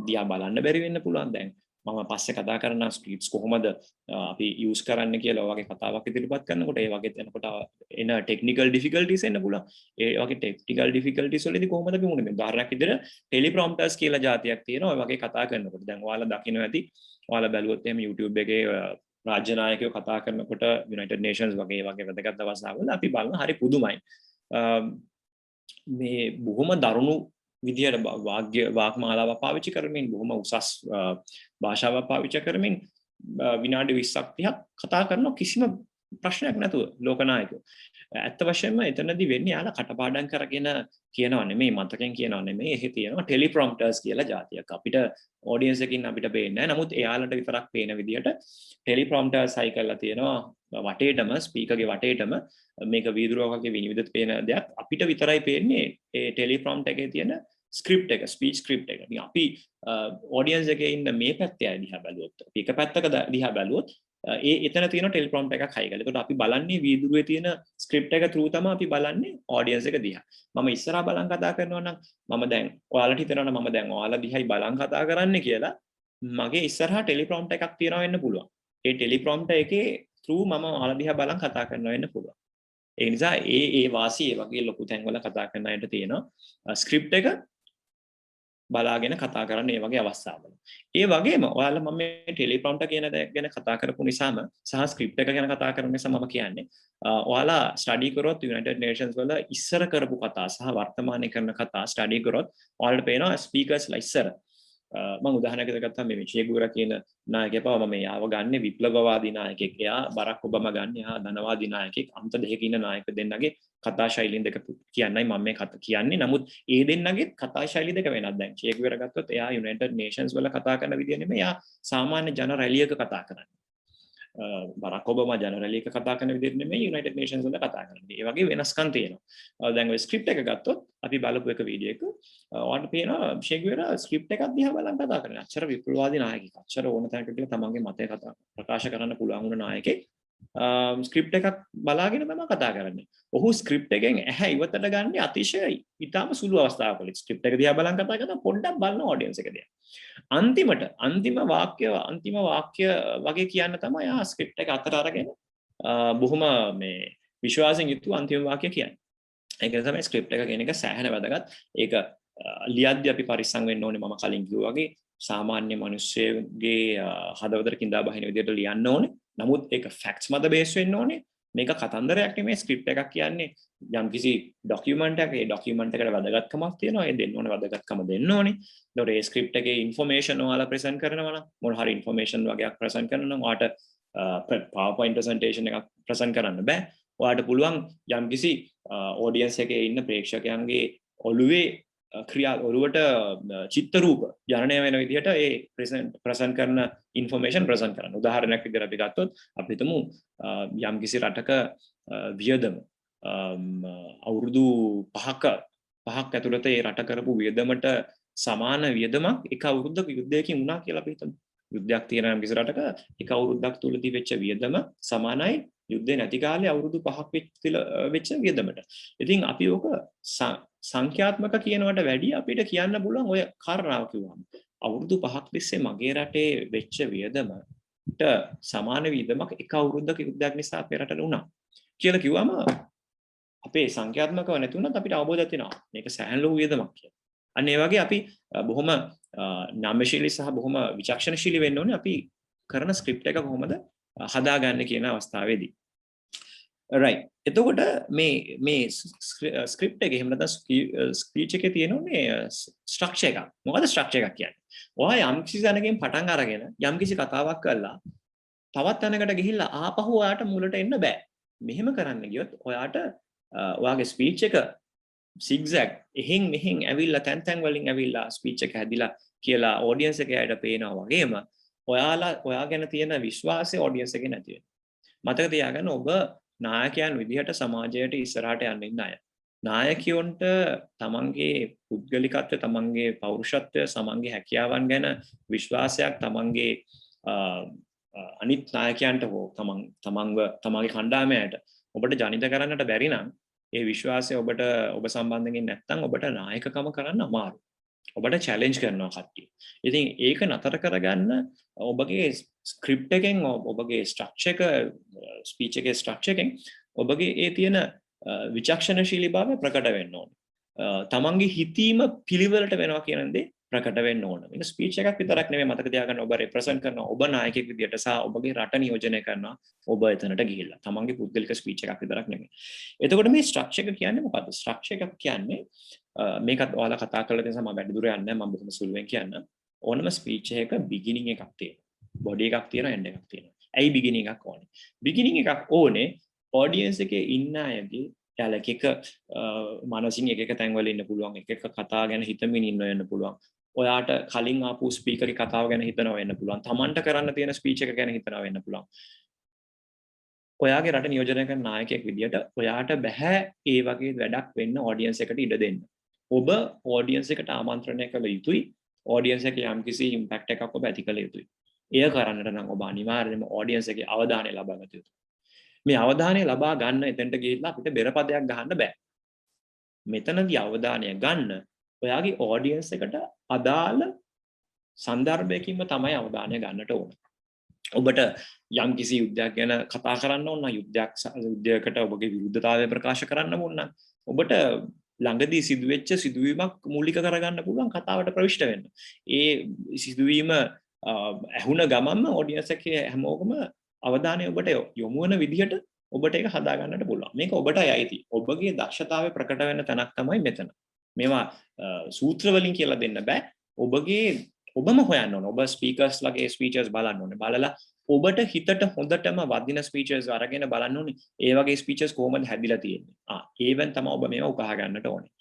දිහා බලන්න බැරි වෙන්න පුළුවන්. දැන් මම පස්සේ කතා කරන ස්ක්‍රිප්ට්ස් කොහොමද අපි යූස් කරන්න කියලා වගේ කතාවක් ඉදිරිපත් කරනකොට ඒ වගේ එනකොට එන ටෙක්නිකල් ඩිෆිකල්ටිස් එන්න පුළුවන්. ඒ වගේ ටෙක්නිකල් ඩිෆිකල්ටිස් වලදී කොහොමද අපි මුහුණ දෙන්නේ? උදාහරණයක් විදිහට ටෙලිප්‍රොම්ප්ටර්ස් කියලා જાතියක් තියෙනවා. ඔය වගේ කතා කරනකොට දැන් ඔයාලා දකින්න ඇති. ඔයාලා බැලුවොත් එහෙම YouTube එකේ රාජ්‍ය නායකයෝ කතා කරනකොට United Nations වගේ වැදගත් අවස්ථාවල අපි බලන හරි පුදුමයි. මේ බොහොම දරුණු විදියට වාග්මාලාවක් පාවිච්චි කරමින් බොහොම උසස් භාෂාවක් පාවිච්චි කරමින් විනාඩි 20ක් 30ක් කතා කරන කිසිම ප්‍රශ්නයක් නැතුව ලෝකනායකයෝ. ඇත්ත වශයෙන්ම එතනදී වෙන්නේ යාලා කටපාඩම් කරගෙන කියනවා නෙමෙයි මතකෙන් කියනවා නෙමෙයි එහි තියෙනවා ටෙලිප්‍රොම්ප්ටර්ස් කියලා જાතියක්. අපිට ඔඩියන්ස් එකකින් අපිට පේන්නේ නැහැ. නමුත් එයාලට විතරක් පේන විදිහට ටෙලිප්‍රොම්ප්ටර්ස් හයි කරලා තියෙනවා වටේටම ස්පීකර්ගේ වටේටම මේක වීදුරුවක් වගේ විනිවිදට පේන දෙයක්. අපිට විතරයි පේන්නේ ඒ ටෙලිප්‍රොම්ප්ට් එකේ තියෙන ස්ක්‍රිප්ට් එක ස්පීච් ස්ක්‍රිප්ට් එක. ඉතින් අපි ඔඩියන්ස් එකේ ඉන්න මේ පැත්තේ දිහා බැලුවොත් එක පැත්තක දිහා බැලුවොත් ඒ එතන තියෙන ටෙලිප්‍රොම්ප්ට් එකක් හයි කරලා. ඒකට අපි බලන්නේ වීදුරුවේ තියෙන ස්ක්‍රිප්ට් එක through තමයි අපි බලන්නේ ඔඩියන්ස් එක දිහා. මම ඉස්සරහා බලන් කතා කරනවා නම් මම දැන් ඔයාලට හිතනවා මම දැන් ඔයාලා දිහායි බලන් කතා කරන්නේ කියලා මගේ ඉස්සරහා ටෙලිප්‍රොම්ප්ට් එකක් තියනවා වෙන්න පුළුවන්. ඒ ටෙලිප්‍රොම්ප්ට් එකේ through මම ඔයාලා දිහා බලන් කතා කරනවා වෙන්න පුළුවන්. ඒ නිසා ඒ වාසිය වගේ ලොකු තැන්වල කතා කරන අයට තියෙනවා ස්ක්‍රිප්ට් එක බලාගෙන කතා කරන්න ඒ වගේ අවස්ථාවල. ඒ වගේම ඔයාලා මම මේ ටෙලිප්‍රොම්ප්ටර් කියන දේ ගැන කතා කරපු නිසාම සහ ස්ක්‍රිප්ට් එක ගැන කතා කරන නිසා මම කියන්නේ ඔයාලා ස්ටඩි කරොත් යුනයිටඩ් නේෂන්ස් වල ඉස්සර කරපු කතා සහ වර්තමානයේ කරන කතා ස්ටඩි කරොත් ඔයාලට පේනවා ස්පීකර්ස්ලා ඉස්සර මම උදාහරණයකට ගත්තාම මේ චේ ගුවරා කියන නායකයා පව මම යාව ගන්න විප්ලවවාදී නායකයෙක්. එයා බරක් ඔබාමා ගන්න එයා ධනවාදී නායකයෙක්. අන්ත දෙකක ඉන්න නායක දෙන්නගේ කතා ශෛලින් දෙක කියන්නයි මම මේ කතා කියන්නේ. නමුත් ඒ දෙන්නගේ කතා ශෛලී දෙක වෙනස්. දැන් චේ ගුවරා ගත්තොත් එයා යුනයිටඩ් නේෂන්ස් වල කතා කරන විදිය නෙමෙයි. එයා සාමාන්‍ය ජන රැලියක කතා කරන්නේ. බරක් ඔබාමා ජන රැලියක කතා කරන විදිහට නෙමෙයි යුනයිටඩ් නේෂන්ස් වල කතා කරන්නේ. ඒ වගේ වෙනස්කම් තියෙනවා. දැන් ඔය ස්ක්‍රිප්ට් එක ගත්තොත් අපි බලපු එක වීඩියෝ එක ඔයාලට පේනවා චේ ගුවරා ස්ක්‍රිප්ට් එකක් දිහා බලන් කතා කරන්නේ. අච්චර විප්ලවවාදී නායකයෙක්. අච්චර ඕන තැනක කියලා තමන්ගේ මතය කතා ප්‍රකාශ කරන්න පුළුවන් වුණ නායකයෙක්. ස්ක්‍රිප්ට් එකක් බලාගෙන තමයි කතා කරන්නේ. ඔහු ස්ක්‍රිප්ට් එකෙන් ඇහැ ඉවතට ගන්න අතිශය ඊටාම සුළු අවස්ථාවකවල ස්ක්‍රිප්ට් එක දිහා බලන් කතා කරන පොඩ්ඩක් බලන ඔඩියන්ස් එක දිහා. අන්තිම වාක්‍ය වගේ කියන්න තමයි ආ ස්ක්‍රිප්ට් එක අතර අරගෙන බොහොම මේ විශ්වාසයෙන් යුතුව අන්තිම වාක්‍ය කියන්නේ. ඒක තමයි ස්ක්‍රිප්ට් එක කියන එක සෑහෙන වැදගත්. ඒක ලියද්දී අපි පරිස්සම් වෙන්න ඕනේ මම කලින් කිව්වා වගේ සාමාන්‍ය මිනිස්සෙගේ හදවතට කිඳා බහින විදිහට ලියන්න ඕනේ. නමුත් ඒක ෆැක්ට්ස් මත බේස් වෙන්න ඕනේ. මේක කතන්දරයක් නෙමෙයි ස්ක්‍රිප්ට් එකක් කියන්නේ යම්කිසි ડોකියුමන්ට් එකක්. ඒ ડોකියුමන්ට් එකට වැදගත්කමක් තියෙනවා. ඒ දෙන්න ඕනේ වැදගත්කම දෙන්න ඕනේ. ඒතකොට ඒ ස්ක්‍රිප්ට් එකේ ඉන්ෆර්මේෂන් ඔයාලා ප්‍රසන්ට් කරනවා නම් මොන හරි ඉන්ෆර්මේෂන් වගේක් ප්‍රසන්ට් කරනවා නම් ඔයාට PowerPoint presentation එකක් ප්‍රසන්ට් කරන්න බෑ. ඔයාට පුළුවන් යම්කිසි ඔඩියන්ස් එකේ ඉන්න ප්‍රේක්ෂකයන්ගේ ඔළුවේ ඔළුවට චිත්ත රූප ජනනය වෙන විදිහට ඒ ප්‍රසන්ට් කරන ඉන්ෆර්මේෂන් ප්‍රසන්ට් කරන්න. උදාහරණයක් විදිහට අපි ගත්තොත් අපි හිතමු යම්කිසි රටක වියදම අවුරුදු 5ක් ඇතුළත ඒ රට කරපු වියදමට සමාන වියදමක් එක අවුරුද්දක යුද්ධයකින් වුණා කියලා අපි හිතමු. යුද්ධයක් තියෙන යම්කිසි රටක එක අවුරුද්දක් තුලදී වෙච්ච වියදම සමානයි යුද්ධේ නැති කාලේ අවුරුදු 5ක් වෙච්ච වියදමට. ඉතින් අපි ඕක සංඛ්‍යාත්මක කියනවට වැඩිය අපිට කියන්න පුළුවන් ඔය කාරණාව කිව්වම අවුරුදු 5ක් තිස්සේ මගේ රටේ වෙච්ච වියදමට සමාන වියදමක් එක අවුරුද්දක යුද්ධයක් නිසා අපේ රටට වුණා කියලා කිව්වම අපේ සංඛ්‍යාත්මකව නැති වුණත් අපිට අවබෝධයක් තියෙනවා මේක සෑහෙන ලොකු වියදමක් කියලා. අන්න ඒ වගේ අපි බොහොම නාමශීලී සහ බොහොම විචක්ෂණශීලී වෙන්න ඕනේ අපි කරන ස්ක්‍රිප්ට් එක කොහොමද හදාගන්නේ කියන අවස්ථාවේදී. right. එතකොට මේ ස්ක්‍රිප්ට් එකේ එහෙම නැත්නම් ස්පීච් එකේ තියෙනුනේ ස්ට්‍රක්චර් එකක්. මොකද ස්ට්‍රක්චර් එකක් කියන්නේ? ඔයා යම්කිසි දැනකින් පටන් අරගෙන යම්කිසි කතාවක් කරලා තවත් තැනකට ගිහිල්ලා ආපහු ඔයාට මුලට එන්න බෑ. මෙහෙම කරන්න ගියොත් ඔයාට ඔයාගේ ස්පීච් එක zigzag එහෙන් මෙහෙන් ඇවිල්ලා තැන් වලින් ඇවිල්ලා ස්පීච් එක හැදිලා කියලා ඔඩියන්ස් එකේට පේනවා වගේම ඔයා ගැන තියෙන විශ්වාසය ඔඩියන්ස් එකේ නැති වෙනවා. මතක තියාගන්න ඔබ නායකයන් විදිහට සමාජයට ඉස්සරහට යන්න ඉන්න අය. නායකයන්ට තමන්ගේ පුද්ගලිකත්වය, තමන්ගේ පෞරුෂත්වය, තමන්ගේ හැකියාවන් ගැන විශ්වාසයක් තමන්ගේ අනිත් නායකයන්ට හෝ තමන්ගේ කණ්ඩායමයට ඔබට ජනිත කරන්නට බැරි නම් ඒ විශ්වාසය ඔබ සම්බන්ධයෙන් නැත්නම් ඔබට නායකකම කරන්න අමාරුයි. ඔබට චැලෙන්ජ් කරනවා කට්ටිය. ඉතින් ඒක නතර කරගන්න ඔබගේ ස්ක්‍රිප්ට් එකෙන් ඔබගේ ස්ට්‍රක්චර් එක ස්පීච් එකේ ස්ට්‍රක්චර් එකෙන් ඔබගේ ඒ තියෙන විචක්ෂණශීලී භාවය ප්‍රකට වෙන්න ඕන. තමන්ගේ හිතීම පිළිවෙලට වෙනවා කියන දේ ප්‍රකට වෙන්න ඕන. මේක ස්පීච් එකක් විතරක් නෙමෙයි මතක තියාගන්න ඔබ රෙප්‍රසන්ට් කරනවා ඔබ නායකයෙක් විදියට සහ ඔබගේ රට නියෝජනය කරනවා ඔබ එතනට ගිහිල්ලා. තමන්ගේ පුද්ගලික ස්පීච් එකක් විතරක් නෙමෙයි. එතකොට මේ ස්ට්‍රක්චර් එක කියන්නේ මොකද්ද? ස්ට්‍රක්චර් එකක් කියන්නේ මේකත් ඔයාලා කතා කරලා තියෙන සම වැඩි දුර යන්නේ නැහැ මම බොහොම සුළුවෙන් කියන්න. ඕනම ස්පීච් එකක බිගිනින් එකක් තියෙනවා. බොඩි එකක් තියෙනවා එන්ඩ් එකක් තියෙනවා. ඇයි බිගිනින් එකක් ඕනේ? බිගිනින් එකක් ඕනේ ඔඩියන්ස් එකේ ඉන්න අයගේ යාල එක මානසික එක තැන්වල ඉන්න පුළුවන් එක කතා ගැන හිතමින් ඉන්න වෙන්න පුළුවන්. ඔයාට කලින් ආපු ස්පීකරේ කතාව ගැන හිතනවා වෙන්න පුළුවන්. Tamanට කරන්න තියෙන ස්පීච් එක ගැන හිතනවා වෙන්න පුළුවන්. ඔයාගේ රට නියෝජනය කරන නායකයෙක් විදියට ඔයාට බෑ ඒ වගේ වැඩක් වෙන්න ඔඩියන්ස් එකට ඉඩ දෙන්න. ඔබ ඔඩියන්ස් එකට ආමන්ත්‍රණය කළ යුතුයි. ඔඩියන්ස් එකේ යම්කිසි ඉම්පැක්ට් එකක් ඔබ ඇති කළ යුතුයි. එය කරන්නට නම් ඔබ අනිවාර්යයෙන්ම ඔඩියන්ස් එකේ අවධානය ලබා ගත යුතුයි. මේ අවධානය ලබා ගන්න එතෙන්ට ගිහිල්ලා අපිට බෙරපදයක් ගහන්න බෑ. මෙතනදී අවධානය ගන්න ඔයාගේ ඔඩියන්ස් එකට අදාළ සන්දර්භයකින්ම තමයි අවධානය ගන්නට ඕන. ඔබට යම්කිසි යුද්ධයක් ගැන කතා කරන්න ඕන නම් යුද්ධයකට ඔබගේ විරුද්ධතාවය ප්‍රකාශ කරන්න ඕන නම් ඔබට ළඟදී සිදුවෙච්ච සිදුවීමක් මූලික කරගන්න පුළුවන් කතාවට ප්‍රවිෂ්ඨ වෙන්න. ඒ සිදුවීම ඇහුණ ගමන්ම ඔඩියන්ස් එකේ හැමෝගම අවධානය ඔබට යොමු වෙන විදිහට ඔබට ඒක හදා ගන්නට පුළුවන්. මේක ඔබටයි අයිති. ඔබගේ දක්ෂතාවය ප්‍රකට වෙන තැනක් තමයි මෙතන. මේවා සූත්‍ර වලින් කියලා දෙන්න බෑ. ඔබම හොයන්න ඕන. ඔබ ස්පීකර්ස් ලගේ ස්පීචර්ස් බලන්න ඕනේ. බලලා ඔබට හිතට හොඳටම වදින ස්පීචර්ස් අරගෙන බලන්න ඕනේ. ඒ වගේ ස්පීචර්ස් කොහොමද හැදිලා තියෙන්නේ. ඒවෙන් තමයි ඔබ මේවා උකහා ගන්නට ඕනේ.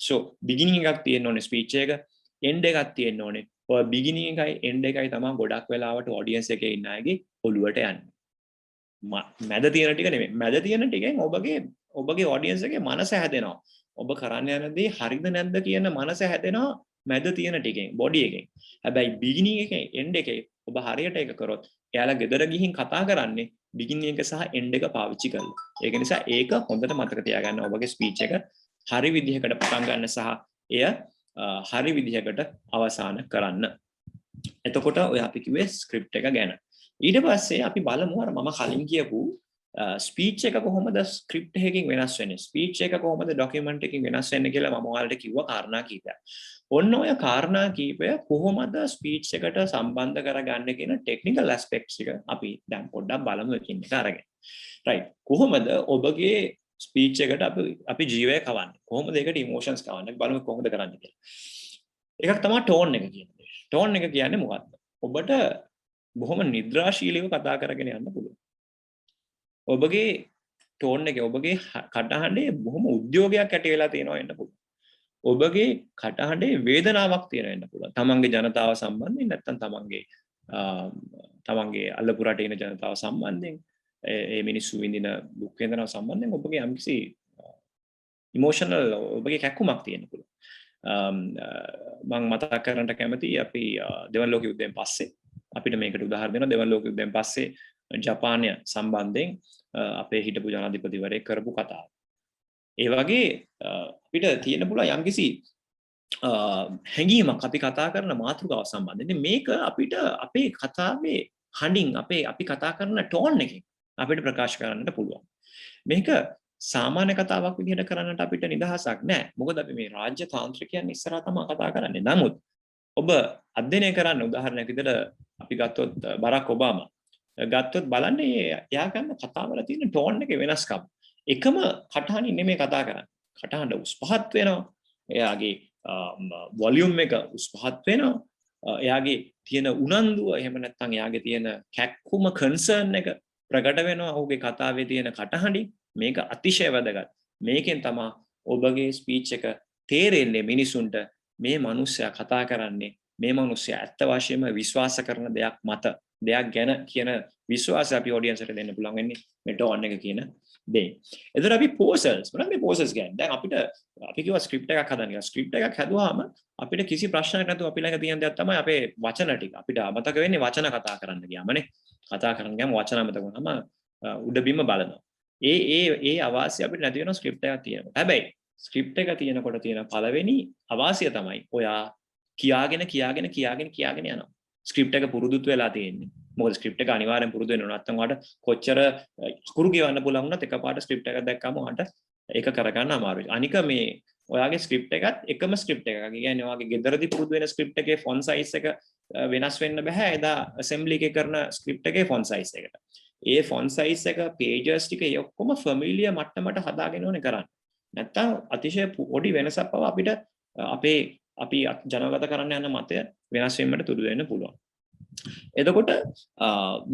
So beginning එකක් තියෙන්න ඕනේ ස්පීච් එක. end එකක් තියෙන්න ඕනේ. ඔය beginning එකයි end එකයි තමයි ගොඩක් වෙලාවට audience එකේ ඉන්න අයගේ ඔළුවට යන්නේ. මැද තියෙන ටික නෙමෙයි. මැද තියෙන ටිකෙන් ඔබගේ audience එකේ මනස හැදෙනවා. ඔබ කරන්න යන දේ හරිද නැද්ද කියන මනස හැදෙනවා මැද තියෙන ටිකෙන් බොඩි එකෙන්. හැබැයි beginning එකේ end එකේ ඔබ හරියට ඒක කරොත් එයාලා ගෙදර ගිහින් කතා කරන්නේ beginning එක සහ end එක පාවිච්චි කරලා. ඒක නිසා ඒක හොඳට මතක තියාගන්න ඔබගේ speech එක හරි විදිහකට පටන් ගන්න සහ එය හරි විදිහකට අවසන් කරන්න. එතකොට ඔය අපි කිව්වේ script එක ගැන. ඊට පස්සේ අපි බලමු අර මම කලින් කියපු ස්පීච් එක කොහොමද ස්ක්‍රිප්ට් එකකින් වෙනස් වෙන්නේ ස්පීච් එක කොහොමද ડોකියුමන්ට් එකකින් වෙනස් වෙන්නේ කියලා මම ඔයාලට කිව්වා කාරණා කීපයක්. ඔන්න ඔය කාරණා කීපය කොහොමද ස්පීච් එකට සම්බන්ධ කරගන්නේ කියන ටෙක්නිකල් ඇස්පෙක්ට්ස් එක අපි දැන් පොඩ්ඩක් බලමු එකින් එක අරගෙන. රයිට්. කොහොමද ඔබගේ ස්පීච් එකට අපි ජීවය කවන්නේ? කොහොමද ඒකට ඉමෝෂන්ස් කවන්නේ? බලමු කොහොමද කරන්නේ කියලා. එකක් තමයි ටෝන් එක කියන්නේ. ටෝන් එක කියන්නේ මොකක්ද? ඔබට බොහොම නිද්‍රාශීලීව කතා කරගෙන යන්න පුළුවන්. ඔබගේ ටෝන් එක ඔබගේ කටහඬේ බොහොම උද්‍යෝගයක් ඇති වෙලා තියෙනවා වෙන්න පුළුවන්. ඔබගේ කටහඬේ වේදනාවක් තියෙන වෙන්න පුළුවන්. තමන්ගේ ජනතාව සම්බන්ධයෙන් නැත්නම් තමන්ගේ අල්ලපු රටේ ඉන්න ජනතාව සම්බන්ධයෙන් ඒ මිනිස්සු විඳින දුක් වේදනාව සම්බන්ධයෙන් ඔබගේ යම්කිසි ඉමෝෂනල් ඔබගේ කැක්කුමක් තියෙන්න පුළුවන්. මම මතක් කරන්නට කැමතියි අපි දෙවන ලෝක යුද්ධයෙන් පස්සේ අපිට මේකට උදාහරණ දෙනවා දෙවන ලෝක යුද්ධයෙන් පස්සේ ජපානය සම්බන්ධයෙන් අපේ හිටපු ජනාධිපතිවරයෙක් කරපු කතාව. ඒ වගේ අපිට තියෙන පුළුවන් යම්කිසි හැඟීමක් අපි කතා කරන මාතෘකාව සම්බන්ධයෙන්. මේක අපිට අපේ කතාවේ හඬින් අපි කතා කරන ටෝන් එකෙන් අපිට ප්‍රකාශ කරන්නට පුළුවන්. මේක සාමාන්‍ය කතාවක් විදිහට කරන්නට අපිට නිදහසක් නැහැ. මොකද අපි මේ රාජ්‍ය තාන්ත්‍රිකයන් ඉස්සරහා තමයි කතා කරන්නේ. නමුත් ඔබ අධ්‍යයනය කරන්න උදාහරණයක් විදිහට අපි ගත්තොත් බරක් ඔබාමා ගත්තොත් බලන්න එයා ගන්න කතාවල තියෙන ටෝන් එකේ වෙනස්කම්. එකම කටහඬින් නෙමෙයි කතා කරන්නේ. කටහඬ උස් පහත් වෙනවා. එයාගේ වොලියුම් එක උස් පහත් වෙනවා. එයාගේ තියෙන උනන්දුව එහෙම නැත්නම් එයාගේ තියෙන කැක්කුම කන්සර්න් එක ප්‍රකට වෙනවා. ඔහුගේ කතාවේ තියෙන කටහඬින් මේක අතිශය වැදගත්. මේකෙන් තමයි ඔබගේ ස්පීච් එක තේරෙන්නේ මිනිසුන්ට මේ මිනිස්සයා කතා කරන්නේ මේ මිනිස්සයා ඇත්ත වශයෙන්ම විශ්වාස කරන දෙයක් මත දෙයක් ගැන කියන විශ්වාසය අපි ඔඩියන්ස් එකට දෙන්න පුළුවන් වෙන්නේ මේ ටෝන් එක කියන දේ. එතකොට අපි පෝසල්ස් මොනවද මේ පෝසල්ස් කියන්නේ? දැන් අපි කිව්වා ස්ක්‍රිප්ට් එකක් හදන්න කියලා. ස්ක්‍රිප්ට් එකක් හැදුවාම අපිට කිසි ප්‍රශ්නයක් නැතුව අපි ළඟ තියෙන දෙයක් තමයි අපේ වචන ටික. අපිට මතක වෙන්නේ වචන කතා කරන්න ගියාමනේ. කතා කරන්න ගියාම වචන මතක වුණාම උඩබිම බලනවා. ඒ අවාසිය අපිට නැති වෙන ස්ක්‍රිප්ට් එකක් තියෙනවා. හැබැයි ස්ක්‍රිප්ට් එක තියෙනකොට තියෙන පළවෙනි අවාසිය තමයි ඔයා කියාගෙන යනවා. ස්ක්‍රිප්ට් එක පුරුදුත් වෙලා තියෙන්නේ. මොකද ස්ක්‍රිප්ට් එක අනිවාර්යෙන් පුරුදු වෙන්න ඕන. නැත්නම් ඔයාලට කොච්චර අකුරු කියවන්න පුළුවන් වුණත් එකපාරට ස්ක්‍රිප්ට් එකක් දැක්කම ඔයාලට ඒක කරගන්න අමාරුයි. අනික මේ ඔයාගේ ස්ක්‍රිප්ට් එකත් එකම ස්ක්‍රිප්ට් එකක්. ඒ කියන්නේ ඔයාගේ ගෙදරදී පුරුදු වෙන ස්ක්‍රිප්ට් එකේ ෆොන්ට් සයිස් එක වෙනස් වෙන්න බෑ. එදා ඇසෙම්බලි එකේ කරන ස්ක්‍රිප්ට් එකේ ෆොන්ට් සයිස් එකට. ඒ ෆොන්ට් සයිස් එක පේජස් ටික ඒ ඔක්කොම ෆැමිලියර් මට්ටමට හදාගෙන ඕනේ කරන්න. නැත්නම් අතිශය පොඩි වෙනසක් පවා අපිට අපි ජනගත කරන්න යන මතය වෙනස් වීමට තුඩු වෙන්න පුළුවන්. එතකොට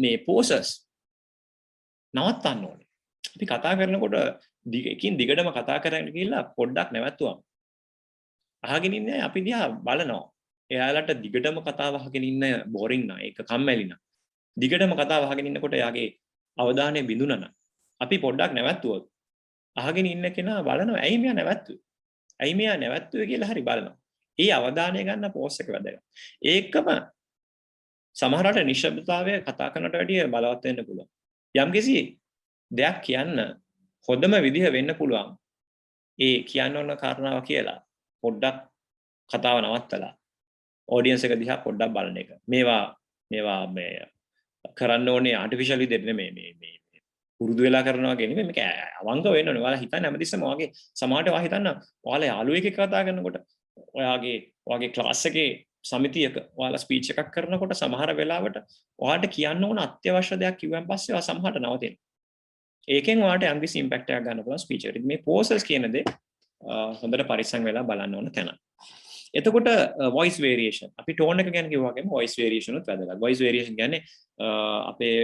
මේ පෝසස් නවත්තන්න ඕනේ. අපි කතා කරනකොට එකින් දිගටම කතා කරගෙන ගිහිල්ලා පොඩ්ඩක් නැවතුවා. අහගෙන ඉන්නේ අපි දිහා බලනවා. එයාලට දිගටම කතාව අහගෙන ඉන්න බෝරින් නා ඒක කම්මැලි නා. දිගටම කතාව අහගෙන ඉන්නකොට එයාගේ අවධානය බිඳුනා නා. අපි පොඩ්ඩක් නැවතුවොත් අහගෙන ඉන්න කෙනා බලනවා ඇයි මෙයා නැවතුනේ? ඇයි මෙයා නැවතුනේ කියලා හරි බලනවා. ඒ අවධානය ගන්න පෝස් එක වැදගත්. ඒකම සමහරවිට නිශ්ශබ්දතාවය කතා කරනට වැඩිය බලවත් වෙන්න පුළුවන්. යම්කිසි දෙයක් කියන්න හොඳම විදිහ වෙන්න පුළුවන්. ඒ කියන්න ඕන කාරණාව කියලා පොඩ්ඩක් කතාව නවත්තලා ඔඩියන්ස් එක දිහා පොඩ්ඩක් බලන එක. මේවා මේ කරන්න ඕනේ ආටිෆිෂල් විදිහට නෙමෙයි මේ පුරුදු වෙලා කරනවා කියන්නේ මේක අවංක වෙන්න ඕනේ. ඔයාලා හිතන්නේ හැමතිස්සෙම ඔයාගේ සමහරට ඔයා හිතන්න ඔයාලා යාළුවෙක් එක්ක කතා කරනකොට ඔයාගේ ක්ලාස් එකේ සමිතියක ඔයාලා ස්පීච් එකක් කරනකොට සමහර වෙලාවට ඔයාලට කියන්න ඕන අත්‍යවශ්‍ය දෙයක් කිව්වන් පස්සේ ඔයා සමහරට නවතිනවා. ඒකෙන් ඔයාලට යම්කිසි ඉම්පැක්ට් එකක් ගන්න පුළුවන් ස්පීච් එකට. මේ පෝසස් කියන දේ හොඳට පරිස්සම් වෙලා බලන්න ඕන තැන. එතකොට voice variation අපි tone එක ගැන කිව්වා වගේම voice variation උත් වැදගත්. voice variation කියන්නේ අපේ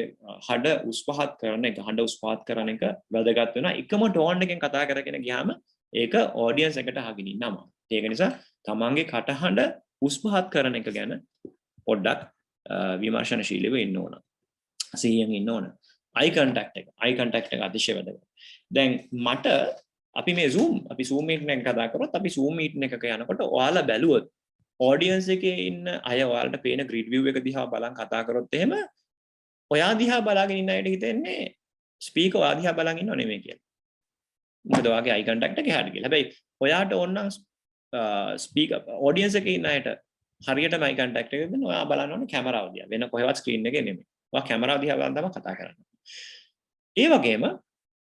හඬ උස් පහත් කරන එක, හඬ උස් පහත් කරන එක වැදගත් වෙනවා. එකම tone එකෙන් කතා කරගෙන ගියාම ඒක audience එකට අහගෙන ඉන්නම. ඒක නිසා තමන්ගේ කටහඬ උස් පහත් කරන එක ගැන පොඩ්ඩක් විමර්ශනශීලීව ඉන්න ඕන. සිහියෙන් ඉන්න ඕන. eye contact එක අතිශය වැදගත්. දැන් මට අපි මේ Zoom meeting එක කතා කරොත් අපි Zoom meeting එකක යනකොට ඔයාලා බැලුවොත් audience එකේ ඉන්න අය ඔයාලට පේන grid view එක දිහා බලන් කතා කරොත් එහෙම ඔයා දිහා බලාගෙන ඉන්න අයට හිතෙන්නේ speaker ඔයා දිහා බලන් ඉන්නව නෙමෙයි කියලා. මොකද ඔයාගේ eye contact එක එහාට ගිහලා. හැබැයි ඔයාට ඕනනම් speaker audience එකේ ඉන්න අයට හරියටම eye contact එක දෙන්න ඔයා බලන්න ඕනේ කැමරාව දිහා. වෙන කොහෙවත් screen එකේ නෙමෙයි. ඔයා කැමරාව දිහා බලන් තමයි කතා කරන්නේ. ඒ වගේම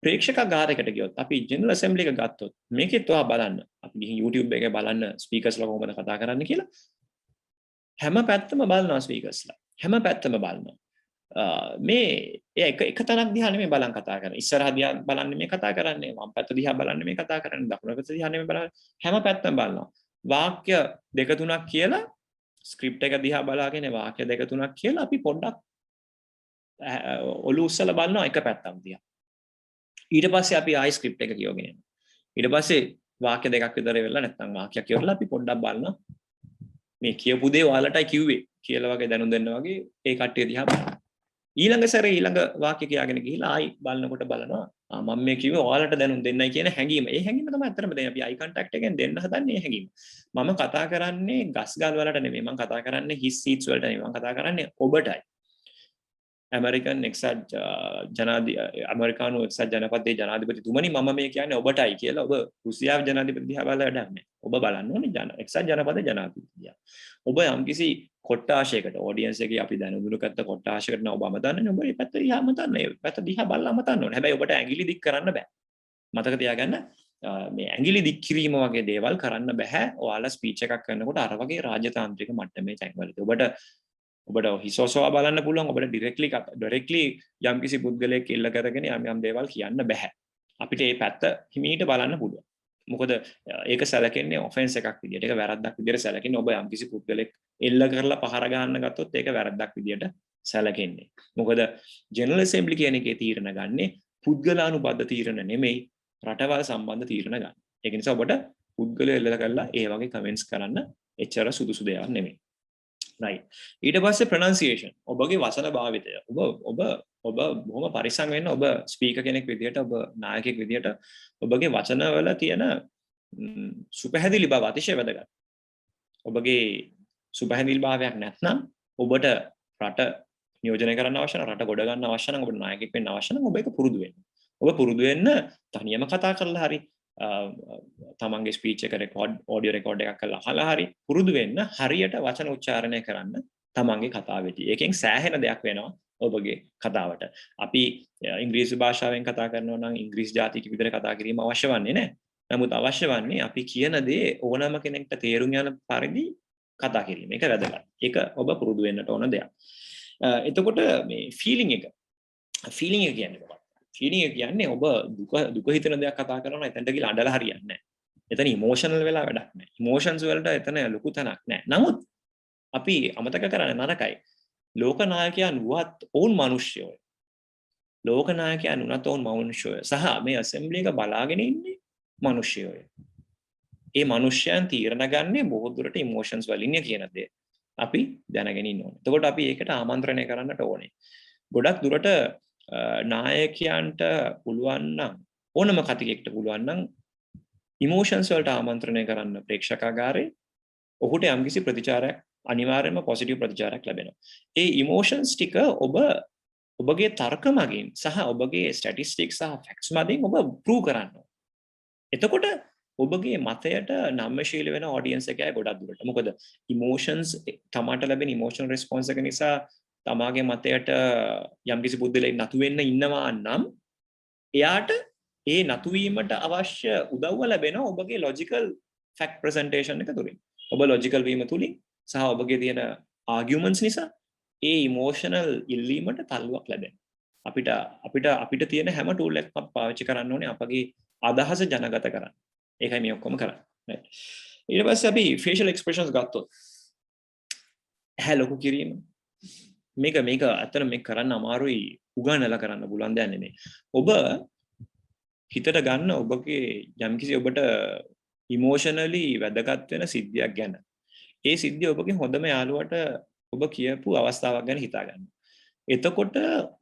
ප්‍රේක්ෂක ආකාරයකට ගියොත් අපි ජෙනරල් ඇසෙම්බලි එක ගත්තොත් මේකෙත් ඔයා බලන්න අපි ගිහින් YouTube එකේ බලන්න ස්පීකර්ස්ලා කොහොමද කතා කරන්නේ කියලා හැම පැත්තම බලනවා ස්පීකර්ස්ලා හැම පැත්තම බලනවා මේ එක තැනක් දිහා නෙමෙයි බලන් කතා කරන්නේ ඉස්සරහ දිහා බලන්නේ මේ කතා කරන්නේ වම් පැත්ත දිහා බලන්නේ මේ කතා කරන්නේ දකුණු පැත්ත දිහා නෙමෙයි බලන්නේ හැම පැත්තම බලනවා වාක්‍ය දෙක තුනක් කියලා ස්ක්‍රිප්ට් එක දිහා බලාගෙන වාක්‍ය දෙක තුනක් කියලා අපි පොඩ්ඩක් ඔලුව උස්සලා බලනවා එක පැත්තක් දිහා ඊට පස්සේ අපි ආයි ස්ක්‍රිප්ට් එක කියවගෙන යනවා. ඊට පස්සේ වාක්‍ය දෙකක් විතර වෙලා නැත්නම් වාක්‍යයක් කියවලා අපි පොඩ්ඩක් බලනවා. මේ කියපු දේ ඔයාලටයි කිව්වේ කියලා වගේ දැනුම් දෙන්න වගේ ඒ කට්ටිය දිහා බලනවා. ඊළඟ සැරේ ඊළඟ වාක්‍ය කියාගෙන ගිහිලා ආයි බලනකොට බලනවා මම මේ කිව්වේ ඔයාලට දැනුම් දෙන්නයි කියන හැඟීම. ඒ හැඟීම තමයි අත්‍තරම දෙන්නේ. අපි eye contact එකෙන් දෙන්න හදන්නේ ඒ හැඟීම. මම කතා කරන්නේ ගස් ගල් වලට නෙමෙයි. මම කතා කරන්නේ his seats වලට නෙමෙයි. මම කතා කරන්නේ ඔබටයි. ඇමරිකන් එක්සත් ඇමරිකානු එක්සත් ජනපදයේ ජනාධිපතිතුමනි මම මේ කියන්නේ ඔබටයි කියලා ඔබ රුසියාවේ ජනාධිපති දිහා බලලා වැඩක් නැහැ. ඔබ බලන්න ඕනේ එක්සත් ජනපදයේ ජනාධිපති දිහා. ඔබ යම්කිසි කොට්ටාශයකට ඔඩියන්ස් එකේ අපි දැනුදුරුකත්ත කොට්ටාශයකට නම් ඔබ අමතන්නේ ඔබ මේ පැත්ත දිහා අමතන්නේ. ඒ පැත්ත දිහා බලලා අමතන්න ඕනේ. හැබැයි ඔබට ඇඟිලි දික් කරන්න බෑ. මතක තියාගන්න මේ ඇඟිලි දික් කිරීම වගේ දේවල් කරන්න බෑ. ඔයාලා ස්පීච් එකක් කරනකොට අර වගේ රාජතාන්ත්‍රික මට්ටමේ තැන්වලදී. ඔබට හිසෝසවා බලන්න පුළුවන් ඔබට ඩිරෙක්ට්ලි යම්කිසි පුද්ගලයෙක් එල්ල කරගෙන යම් දේවල් කියන්න බෑ. අපිට මේ පැත්ත හිමීට බලන්න පුළුවන්. මොකද ඒක සැලකෙන්නේ ඔෆෙන්ස් එකක් විදියට. ඒක වැරද්දක් විදියට සැලකෙන්නේ ඔබ යම්කිසි පුද්ගලයෙක් එල්ල කරලා පහර ගන්න ගත්තොත් ඒක වැරද්දක් විදියට සැලකෙන්නේ. මොකද ජෙනරල් ඇසෙම්බලි කියන එකේ තීරණ ගන්නෙ පුද්ගලානුබද්ධ තීරණ නෙමෙයි රටවල් සම්බන්ධ තීරණ ගන්න. ඒක නිසා ඔබට පුද්ගලය එල්ල කරලා ඒ වගේ කමෙන්ට්ස් කරන්න එච්චර සුදුසු දෙයක් නෙමෙයි. right ඊට පස්සේ pronunciation ඔබගේ වචන භාවිතය ඔබ බොහොම පරිස්සම් වෙන්න ඔබ ස්පීකර් කෙනෙක් විදියට ඔබ නායකයෙක් විදියට ඔබගේ වචන වල තියෙන සුපැහැදිලි බව අතිශය වැදගත් ඔබගේ සුපැහැදිලි භාවයක් නැත්නම් ඔබට රට නියෝජනය කරන්න අවශ්‍ය නම් රට ගොඩ ගන්න අවශ්‍ය නම් ඔබට නායකයෙක් වෙන්න අවශ්‍ය නම් ඔබ ඒක පුරුදු වෙන්න ඔබ පුරුදු වෙන්න තනියම කතා කරලා හරි තමන්ගේ ස්පීච් එක ඔඩියෝ රෙකෝඩ් එකක් කරලා අහලා හරි පුරුදු වෙන්න හරියට වචන උච්චාරණය කරන්න තමන්ගේ කතාවේදී. ඒකෙන් සෑහෙන දෙයක් වෙනවා ඔබගේ කතාවට. අපි ඉංග්‍රීසි භාෂාවෙන් කතා කරනවා නම් ඉංග්‍රීසි ජාතික විදිහට කතා කිරීම අවශ්‍ය වන්නේ නැහැ. නමුත් අවශ්‍ය වන්නේ අපි කියන දේ ඕනම කෙනෙක්ට තේරුම් යන පරිදි කතා කිරීම. ඒක වැදගත්. ඒක ඔබ පුරුදු වෙන්නට ඕන දෙයක්. එතකොට මේ ෆීලිං එක කියන්නේ මොකක්ද? ෆීලිං එක කියන්නේ ඔබ දුක හිතෙන දෙයක් කතා කරනවා එතනට ගිහලා අඬලා හරියන්නේ නැහැ. එතන ඉමෝෂනල් වෙලා වැඩක් නැහැ. ඉමෝෂන්ස් වලට එතන ලොකු තැනක් නැහැ. නමුත් අපි අමතක කරන්නේ නරකයි. ලෝක නායකයන් වුවත් ඔවුන් මිනිස්සුයෝ. ලෝකනායකයන් උනත් ඔවුන් මනුෂ්‍යය. සහ මේ ඇසෙම්බලි එක බලාගෙන ඉන්නේ මනුෂ්‍යයෝය. ඒ මනුෂ්‍යයන් තීරණ ගන්නේ බොහෝ දුරට ඉමෝෂන්ස් වලින් කියන දේ අපි දැනගෙන ඉන්න ඕනේ. එතකොට අපි ඒකට ආමන්ත්‍රණය කරන්නට ඕනේ. ගොඩක් දුරට නායකයන්ට පුළුවන් නම් ඕනම කතිකෙක්ට පුළුවන් නම් ඉමෝෂන්ස් වලට ආමන්ත්‍රණය කරන්න ප්‍රේක්ෂකාගාරේ ඔහුට යම්කිසි ප්‍රතිචාරයක් අනිවාර්යයෙන්ම පොසිටිව් ප්‍රතිචාරයක් ලැබෙනවා. ඒ ඉමෝෂන්ස් ටික ඔබගේ තර්ක මගින් සහ ඔබගේ ස්ටැටිස්ටික්ස් සහ ෆැක්ට්ස් මගින් ඔබ ප්‍රූව් කරන්න ඕනේ. එතකොට ඔබගේ මතයට නම්‍යශීලී වෙන ඔඩියන්ස් එකයි ගොඩක් දුරට. මොකද ඉමෝෂන්ස් තමාට ලැබෙන ඉමෝෂනල් රෙස්පොන්ස් එක නිසා තමාගේ මතයට යම්කිසි බුද්ධලෙක් නතු වෙන්න ඉන්නවා නම් එයාට ඒ නතු වීමට අවශ්‍ය උදව්ව ලැබෙනවා ඔබගේ ලොජිකල් ෆැක්ට් ප්‍රසන්ටේෂන් එක තුලින්. ඔබ ලොජිකල් වීම තුලින් සහ ඔබගේ තියෙන ආගියුමන්ට්ස් නිසා ඒ ඉමෝෂනල් ඉල්ලීමට තල්ලුවක් ලැබෙනවා. අපිට තියෙන හැම ටූල් එකක්ම පාවිච්චි කරන්න ඕනේ අපගේ අදහස ජනගත කරන්න. ඒකයි මේ ඔක්කොම කරන්නේ. right. ඊට පස්සේ අපි facial expressions ගත්තොත් ඇහැ ලොකු කිරීම මේක අතන මේක කරන්න අමාරුයි උගන්නලා කරන්න පුළුවන් දෙයක් නෙමෙයි. ඔබ හිතට ගන්න ඔබගේ යම්කිසි ඔබට ඉමෝෂනලි වැදගත් වෙන සිද්ධියක් ගැන. ඒ සිද්ධිය ඔබගේ හොඳම යාළුවට ඔබ කියපු අවස්ථාවක් ගැන හිතා ගන්න. එතකොට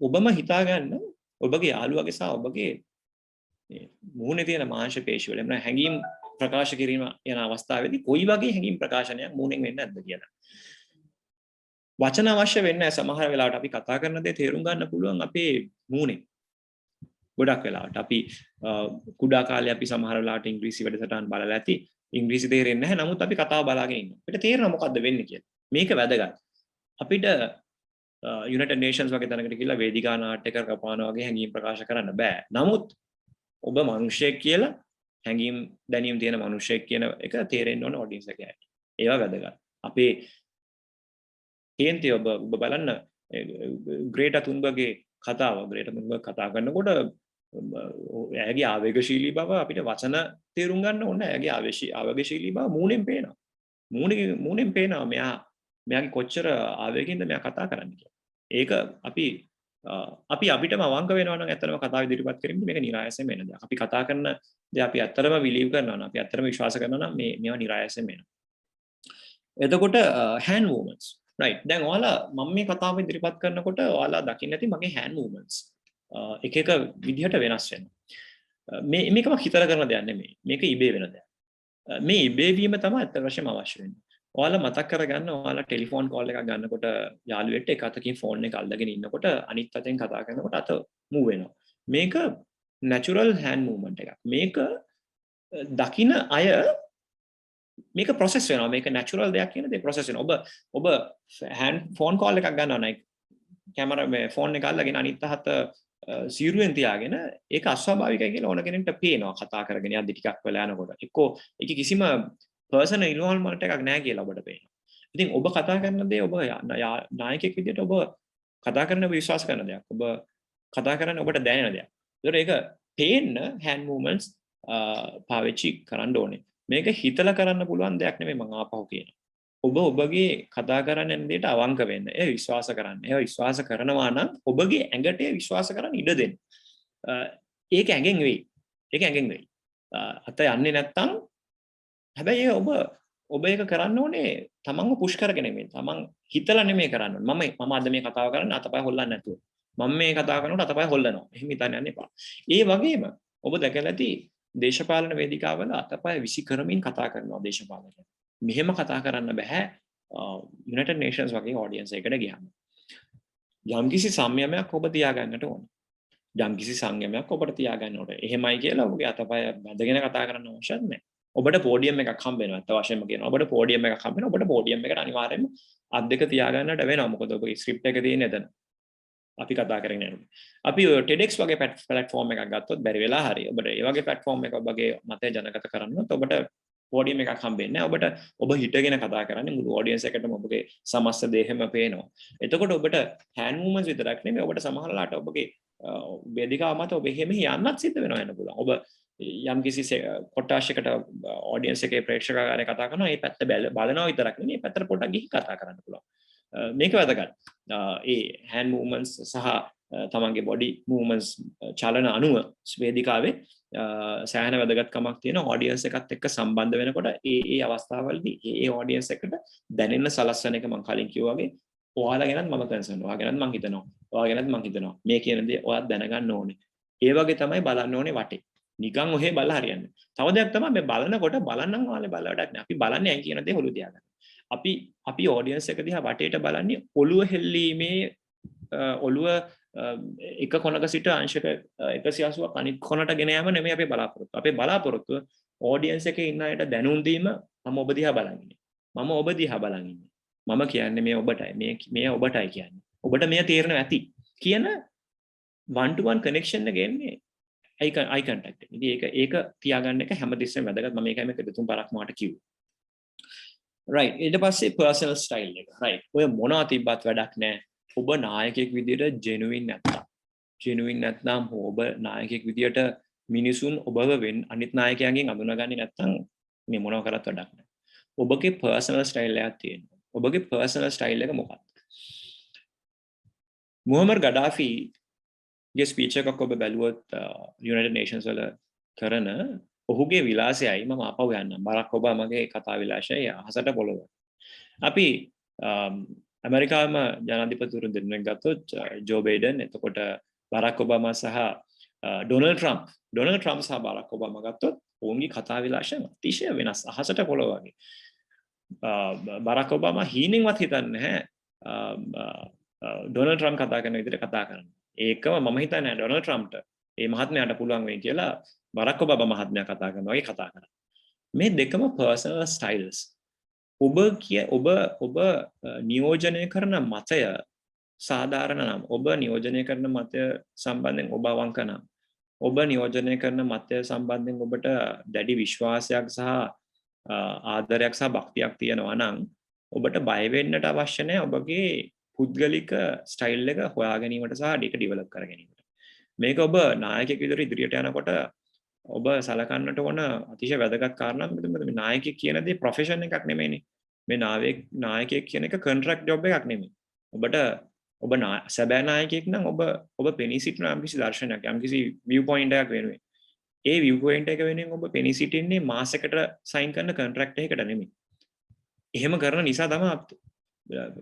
ඔබම හිතා ගන්න ඔබගේ යාළුවගේ සහ ඔබගේ මුහුණේ තියෙන මාංශ පේශි වල එන්න හැඟීම් ප්‍රකාශ කිරීම යන අවස්ථාවේදී කොයි වගේ හැඟීම් ප්‍රකාශනයක් මුහුණෙන් වෙන්නේ නැද්ද කියලා. වචන අවශ්‍ය වෙන්නේ සමහර වෙලාවට අපි කතා කරන දේ තේරුම් ගන්න පුළුවන් අපේ මුහුණේ. ගොඩක් වෙලාවට අපි කුඩා කාලේ අපි සමහර වෙලාවට ඉංග්‍රීසි වැඩසටහන් බලලා ඇති. ඉංග්‍රීසි තේරෙන්නේ නැහැ. නමුත් අපි කතාව බලාගෙන ඉන්නවා. අපිට තේරෙනවා මොකද්ද වෙන්නේ කියලා. මේක වැදගත්. අපිට United Nations වගේ තැනකට ගිහිල්ලා වේදිකා නාට්‍යක කපානවා වගේ හැඟීම් ප්‍රකාශ කරන්න බෑ. නමුත් ඔබ මිනිහෙක් කියලා හැඟීම් දැනීම් තියෙන මිනිහෙක් කියන එක තේරෙන්න ඕන ඔඩියන්ස් එකකට. ඒවා වැදගත්. අපේ කේන්ති ඔබ බලන්න ග්‍රේටා තුන්බර්ගේ කතාව ග්‍රේටා තුන්බර්ග් කතා කරනකොට එයාගේ ආවේගශීලී බව අපිට වචන තේරුම් ගන්න ඕනේ. එයාගේ ආවේගශීලී බව මූණෙන් පේනවා. මූණෙන් පේනවා මෙයාගේ කොච්චර ආවේගින්ද මෙයා කතා කරන්නේ කියලා. ඒක අපිටම අවංක වෙනවා නම් ඇත්තටම කතාව ඉදිරිපත් කිරීමේදී මේක નિરાයසයෙන් වෙන දෙයක්. අපි කතා කරන දේ අපි ඇත්තටම බිලීව් කරනවා නම් අපි ඇත්තටම විශ්වාස කරනවා නම් මේවා નિરાයසයෙන් වෙනවා. එතකොට hand movements right. දැන් ඔයාලා මම මේ කතාව ඉදිරිපත් කරනකොට ඔයාලා දකින්න ඇති මගේ hand movements එක විදිහට වෙනස් වෙනවා. මේකම හිතලා කරන දෙයක් නෙමෙයි. මේක ඉබේ වෙන දෙයක්. මේ ඉබේ වීම තමයි අත්‍ය වශයෙන්ම අවශ්‍ය වෙන්නේ. ඔයාලා මතක් කරගන්න ඔයාලා ටෙලිෆෝන් කෝල් එකක් ගන්නකොට යාළුවෙක්ට එක අතකින් ෆෝන් එක අල්ලගෙන ඉන්නකොට අනිත් අතෙන් කතා කරනකොට අත මූව් වෙනවා. මේක natural hand movement එකක්. මේක දකින්න අය මේක process වෙනවා. මේක natural දෙයක් කියන දේ process වෙනවා. ඔබ hand phone call එකක් ගන්නවා නම් කැමරා මේ ෆෝන් එක අල්ලගෙන අනිත් අතට සීරුවෙන් තියාගෙන ඒක අස්වාභාවිකයි කියලා ඕන කෙනෙක්ට පේනවා කතා කරගෙන යද්දි ටිකක් වෙලා යනකොට. එක්කෝ ඒක කිසිම personal involvement එකක් නැහැ කියලා ඔබට පේනවා. ඉතින් ඔබ කතා කරන දේ ඔබ නායකයෙක් විදිහට ඔබ කතා කරන විශ්වාස කරන දෙයක්. ඔබ කතා කරන්නේ ඔබට දැනෙන දෙයක්. ඒතකොට ඒක පේන්න hand movements පාවිච්චි කරන්න ඕනේ. මේක හිතලා කරන්න පුළුවන් දෙයක් නෙමෙයි මම ආපහු කියනවා. ඔබගේ කතා කරන්න දෙයට අවංක වෙන්න. ඒ විශ්වාස කරන්න. ඒ විශ්වාස කරනවා නම් ඔබගේ ඇඟට විශ්වාස කරන්න ඉඩ දෙන්න. ඒක ඇඟෙන් වෙයි. අත යන්නේ නැත්තම් හැබැයි ඔබ ඒක කරන්න ඕනේ තමන්ව පුෂ් කරගෙන නෙමෙයි. තමන් හිතලා නෙමෙයි කරන්න ඕනේ. මම අද මේ කතාව කරන්නේ අතපය හොල්ලන්නේ නැතුව. මම මේ කතා කරනකොට අතපය හොල්ලනවා. එහෙම හිතන්න යන්න එපා. ඒ වගේම ඔබ දැකලා ඇති දේශපාලන වේදිකාවල අතපය විසි කරමින් කතා කරනවා දේශපාලකයන්. මෙහෙම කතා කරන්න බෑ United Nations වගේ audience එකකට ගියාම. යම්කිසි සංයමයක් ඔබ තියාගන්නට ඕනේ. යම්කිසි සංයමයක් ඔබට තියාගන්න ඕනේ. එහෙමයි කියලා ඔබගේ අතපය බැඳගෙන කතා කරන්න අවශ්‍යත් නැහැ. ඔබට පෝඩියම් එකක් හම්බ වෙනවා. අත වශයෙන්ම කියනවා. ඔබට පෝඩියම් එකක් හම්බ වෙනවා. ඔබට පෝඩියම් එකට අනිවාර්යයෙන්ම අත් දෙක තියාගන්නට වෙනවා. මොකද ඔබගේ ස්ක්‍රිප්ට් එක තියෙන්නේ එතන. අපි කතා කරගෙන යනවා. අපි TEDx වගේ platform එකක් ගත්තොත් බැරි වෙලා හරි. ඔබට ඒ වගේ platform එකක් ඔබගේ මතය ජනගත කරන්නත් ඔබට පෝඩියම් එකක් හම්බෙන්නේ නැහැ. ඔබ හිටගෙන කතා කරන්නේ මුළු audience එකටම ඔබගේ සමස්ත දේහෙම පේනවා. එතකොට ඔබට hand movements විතරක් නෙමෙයි ඔබට සමහරලාට ඔබගේ වේදිකාව මත ඔබ එහෙම යන්නත් සිද්ධ වෙනවා වෙන පුළුවන්. ඔබ යම්කිසි කොටාශයකට audience එකේ ප්‍රේක්ෂකාගාරය කතා කරනවා. මේ පැත්ත බලනවා විතරක් නෙමෙයි මේ පැත්තට පොඩ්ඩක් ගිහින් කතා කරන්න පුළුවන්. මේක වැදගත්. ඒ hand movements සහ තමන්ගේ බොඩි මූවමන්ට්ස් චලන අනුව වේදිකාවේ සෑහෙන වැදගත්කමක් තියෙන ඔඩියන්ස් එකත් එක්ක සම්බන්ධ වෙනකොට ඒ අවස්ථාවවලදී ඒ ඔඩියන්ස් එකට දැනෙන්න සලස්වන එක මම කලින් කිව්වා වගේ ඔයාලා ගැනත් මම කන්සර්න් ඔයා ගැනත් මම හිතනවා ඔයා ගැනත් මම හිතනවා මේ කියන දේ ඔයාත් දැනගන්න ඕනේ ඒ වගේ තමයි බලන්න ඕනේ වටේ නිකන් ඔහේ බලලා හරියන්නේ තව දෙයක් තමයි මේ බලනකොට බලන්නම් ඔයාලා බලලා වැඩක් නෑ අපි බලන්නේ ඇයි කියන දේ හොලු තියාගන්න අපි ඔඩියන්ස් එක දිහා වටේට බලන්නේ ඔළුව හෙල්ලීමේ ඔළුව එක කොනක සිට අංශක 180ක් අනිත් කොනට ගෙන යාම නෙමෙයි අපේ බලාපොරොත්තු. අපේ බලාපොරොත්තුව ඔඩියන්ස් එකේ ඉන්න අයට දැනුම් දීම මම ඔබ දිහා බලන් ඉන්නේ. මම ඔබ දිහා බලන් ඉන්නේ. මම කියන්නේ මේ ඔබටයි. මේ ඔබටයි කියන්නේ. ඔබට මෙය තේරෙනවා ඇති. කියන one to one connection එක එන්නේ eye contact එක. ඉතින් ඒක තියාගන්න එක හැමතිස්සෙම වැදගත්. මම ඒකයි මේක දෙතුන් පාරක් මාට කිව්වේ. right ඊට පස්සේ personal style එක. right ඔය මොනවා තිබ්බත් වැඩක් නැහැ. ඔබ නායකයෙක් විදියට ජෙනුවින් නැත්නම් ඔබ නායකයෙක් විදියට මිනිසුන් ඔබව අනිත් නායකයන්ගෙන් අඳුනගන්නේ නැත්නම් මේ මොනව කරත් වැඩක් නැහැ. ඔබගේ පර්සනල් ස්ටයිල් එකක් තියෙනවා. ඔබගේ පර්සනල් ස්ටයිල් එක මොකක්ද? මුහම්මද් ගඩාෆි ගේ ස්පීච් එකක් ඔබ බැලුවොත් යුනයිටඩ් නේෂන්ස් වල කරන ඔහුගේ විලාසයයි මම අපව යන්නම්. බරක් ඔබාමාගේ කතා විලාසයයි අහසට පොළව. අපි ඇමරිකාවම ජනාධිපතිවරු දෙන්නෙක් ගත්තොත් ජෝ බයිඩන් එතකොට බරක් ඔබාමා සහ ඩොනල්ඩ් ට්‍රම්ප් සහ බරක් ඔබාමා ගත්තොත් ඔවුන්ගේ කතා විලාසය අතිශය වෙනස් අහසට පොළව වගේ බරක් ඔබාමා හීනෙන්වත් හිතන්නේ නැහැ ඩොනල්ඩ් ට්‍රම්ප් කතා කරන විදිහට කතා කරන්න ඒකම මම හිතන්නේ ඩොනල්ඩ් ට්‍රම්ප්ට මේ මහත්මයාට පුළුවන් වෙයි කියලා බරක් ඔබාමා මහත්මයා කතා කරනවා වගේ කතා කරනවා මේ දෙකම පර්සනල් ස්ටයිල්ස් ඔබ නියෝජනය කරන මතය සාධාරණ නම් ඔබ නියෝජනය කරන මතය සම්බන්ධයෙන් ඔබ අවංක නම් ඔබ නියෝජනය කරන මතය සම්බන්ධයෙන් ඔබට දැඩි විශ්වාසයක් සහ ආදරයක් සහ භක්තියක් තියෙනවා නම් ඔබට බය වෙන්නට අවශ්‍ය නැහැ ඔබගේ පුද්ගලික ස්ටයිල් එක හොයා ගැනීමට සහ ඒක ඩෙවලොප් කර ගැනීමට මේක ඔබ නායකයෙක් විදිහට ඉදිරියට යනකොට ඔබ සලකන්නට ඕන අතිශය වැදගත් කාරණාවක් මොකද මේ නායකයෙක් කියන දේ ප්‍රොෆෙෂන් එකක් නෙමෙයිනේ මේ නායකයෙක් කියන එක කොන්ට්‍රැක්ට් ජොබ් එකක් නෙමෙයි ඔබට ඔබ සැබෑ නායකයෙක් නම් ඔබ පෙනී සිටින යම්කිසි දර්ශනයක් යම්කිසි view point එකක් වෙනුවෙන් ඒ view point එක වෙනුවෙන් ඔබ පෙනී සිටින්නේ මාසයකට සයින් කරන කොන්ට්‍රැක්ට් එකකට නෙමෙයි එහෙම කරන නිසා තමයි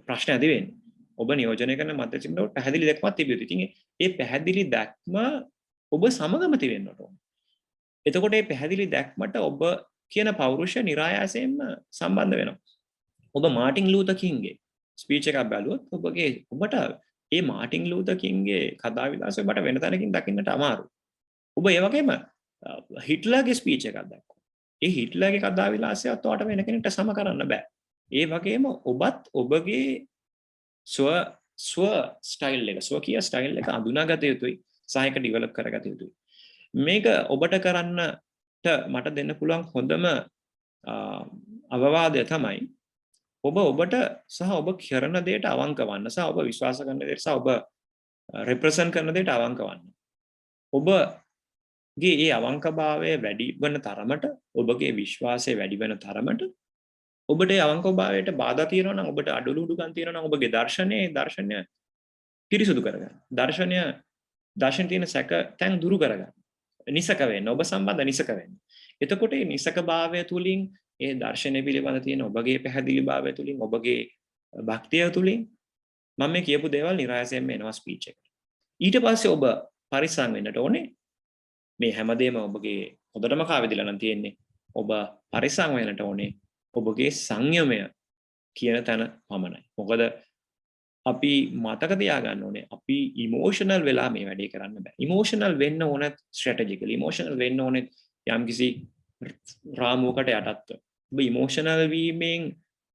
ප්‍රශ්න ඇති වෙන්නේ ඔබ නියෝජනය කරන මත සිටිනකොට පැහැදිලි දැක්මක් තිබිය යුතුයි. ඉතින් ඒ පැහැදිලි දැක්ම ඔබ සමගම තිබෙන්නට ඕන. එතකොට මේ පැහැදිලි දැක්මට ඔබ කියන පෞරුෂය નિરાයාසයෙන්ම සම්බන්ධ වෙනවා. ඔබ මාටින් ලූතර් කිංගේ ස්පීච් එකක් බැලුවොත් ඔබට මේ මාටින් ලූතර් කිංගේ කතා විලාසය ඔබට වෙන තැනකින් දකින්නට අමාරුයි. ඔබ ඒ වගේම හිට්ලර්ගේ ස්පීච් එකක් දැක්කොත් ඒ හිට්ලර්ගේ කතා විලාසයත් ඔයාලට වෙන කෙනෙක්ට සම කරන්න බෑ. ඒ වගේම ඔබත් ඔබගේ ස්ව ස්ටයිල් එක ස්වකීය ස්ටයිල් එක අඳුනාගත යුතුයි සහ ඒක ඩෙවලොප් කරගත යුතුයි. මේක ඔබට කරන්නට මට දෙන්න පුළුවන් හොඳම අවවාදය තමයි ඔබට සහ ඔබ කරන දෙයට අවංක වන්න සහ ඔබ විශ්වාස කරන දෙයට සහ ඔබ රෙප්‍රසන්ට් කරන දෙයට අවංක වන්න. ඔබගේ මේ අවංකභාවය වැඩි වෙන තරමට ඔබගේ විශ්වාසය වැඩි වෙන තරමට ඔබට අවංකභාවයට බාධා තියෙනවා නම් ඔබට අඩලුඩුකම් තියෙනවා නම් ඔබගේ දර්ශනය පිරිසුදු කරගන්න. දර්ශන තියෙන සැක තැන් දුරු කරගන්න. නිසක වෙන්න ඔබ සම්බන්ධ නිසක වෙන්න. එතකොට මේ නිසකභාවය තුලින් ඒ දර්ශනය පිළිබඳ තියෙන ඔබගේ පැහැදිලිභාවය තුලින් ඔබගේ භක්තිය තුලින් මම මේ කියපු දේවල් નિરાයසයෙන්ම එනවා ස්පීච් එකට. ඊට පස්සේ ඔබ පරිස්සම් වෙන්නට ඕනේ. මේ හැමදේම ඔබගේ හොඳටම කාවැදිලා නම් තියෙන්නේ. ඔබ පරිස්සම් වෙන්නට ඕනේ. ඔබගේ සංයමය කියන තැන පමණයි. මොකද අපි මතක තියාගන්න ඕනේ අපි ඉමෝෂනල් වෙලා මේ වැඩේ කරන්න බෑ. ඉමෝෂනල් වෙන්න ඕන ස්ට්‍රැටජිකලි ඉමෝෂනල් වෙන්න ඕනේ යම්කිසි රාමුවකට යටත්ව. ඔබ ඉමෝෂනල් වීමෙන්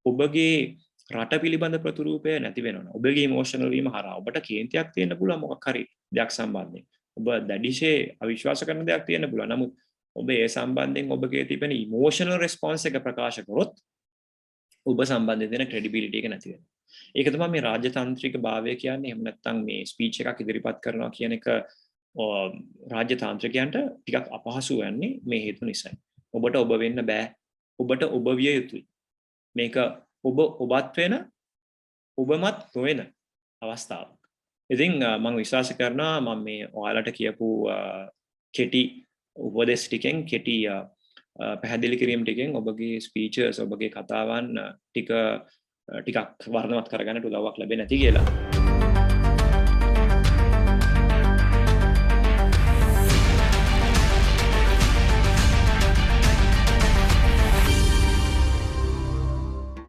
ඔබගේ රට පිළිබඳ ප්‍රතිරූපය නැති වෙනවා. ඔබගේ ඉමෝෂනල් වීම හරහා ඔබට කේන්තියක් තියෙන්න පුළුවන් මොකක් හරි දෙයක් සම්බන්ධයෙන්. ඔබ දැඩිශේ අවිශ්වාස කරන දෙයක් තියෙන්න පුළුවන්. නමුත් ඔබ ඒ සම්බන්ධයෙන් ඔබගේ තිබෙන ඉමෝෂනල් රෙස්පොන්ස් එක ප්‍රකාශ කරොත් ඔබ සම්බන්ධයෙන් දෙන ක්‍රෙඩිබිලිටි එක නැති වෙනවා. ඒක තමයි මේ රාජ්‍යතාන්ත්‍රික භාවය කියන්නේ. එහෙම නැත්නම් මේ ස්පීච් එකක් ඉදිරිපත් කරනවා කියන එක රාජ්‍යතාන්ත්‍රිකයන්ට ටිකක් අපහසු වෙන්නේ මේ හේතු නිසායි. ඔබට ඔබ වෙන්න බෑ. ඔබට ඔබ විය යුතුයි. මේක ඔබත් වෙන ඔබමත් නොවන අවස්ථාවක්. ඉතින් මම විශ්වාස කරනවා මම මේ ඔයාලට කියපු කෙටි උපදෙස් ටිකෙන් කෙටි පැහැදිලි කිරීම ටිකෙන් ඔබගේ ස්පීචර්ස් ඔබගේ කතාවන් ටිකක් වර්ණවත් කරගන්නට උදව්වක් ලැබෙන්නේ නැති කියලා.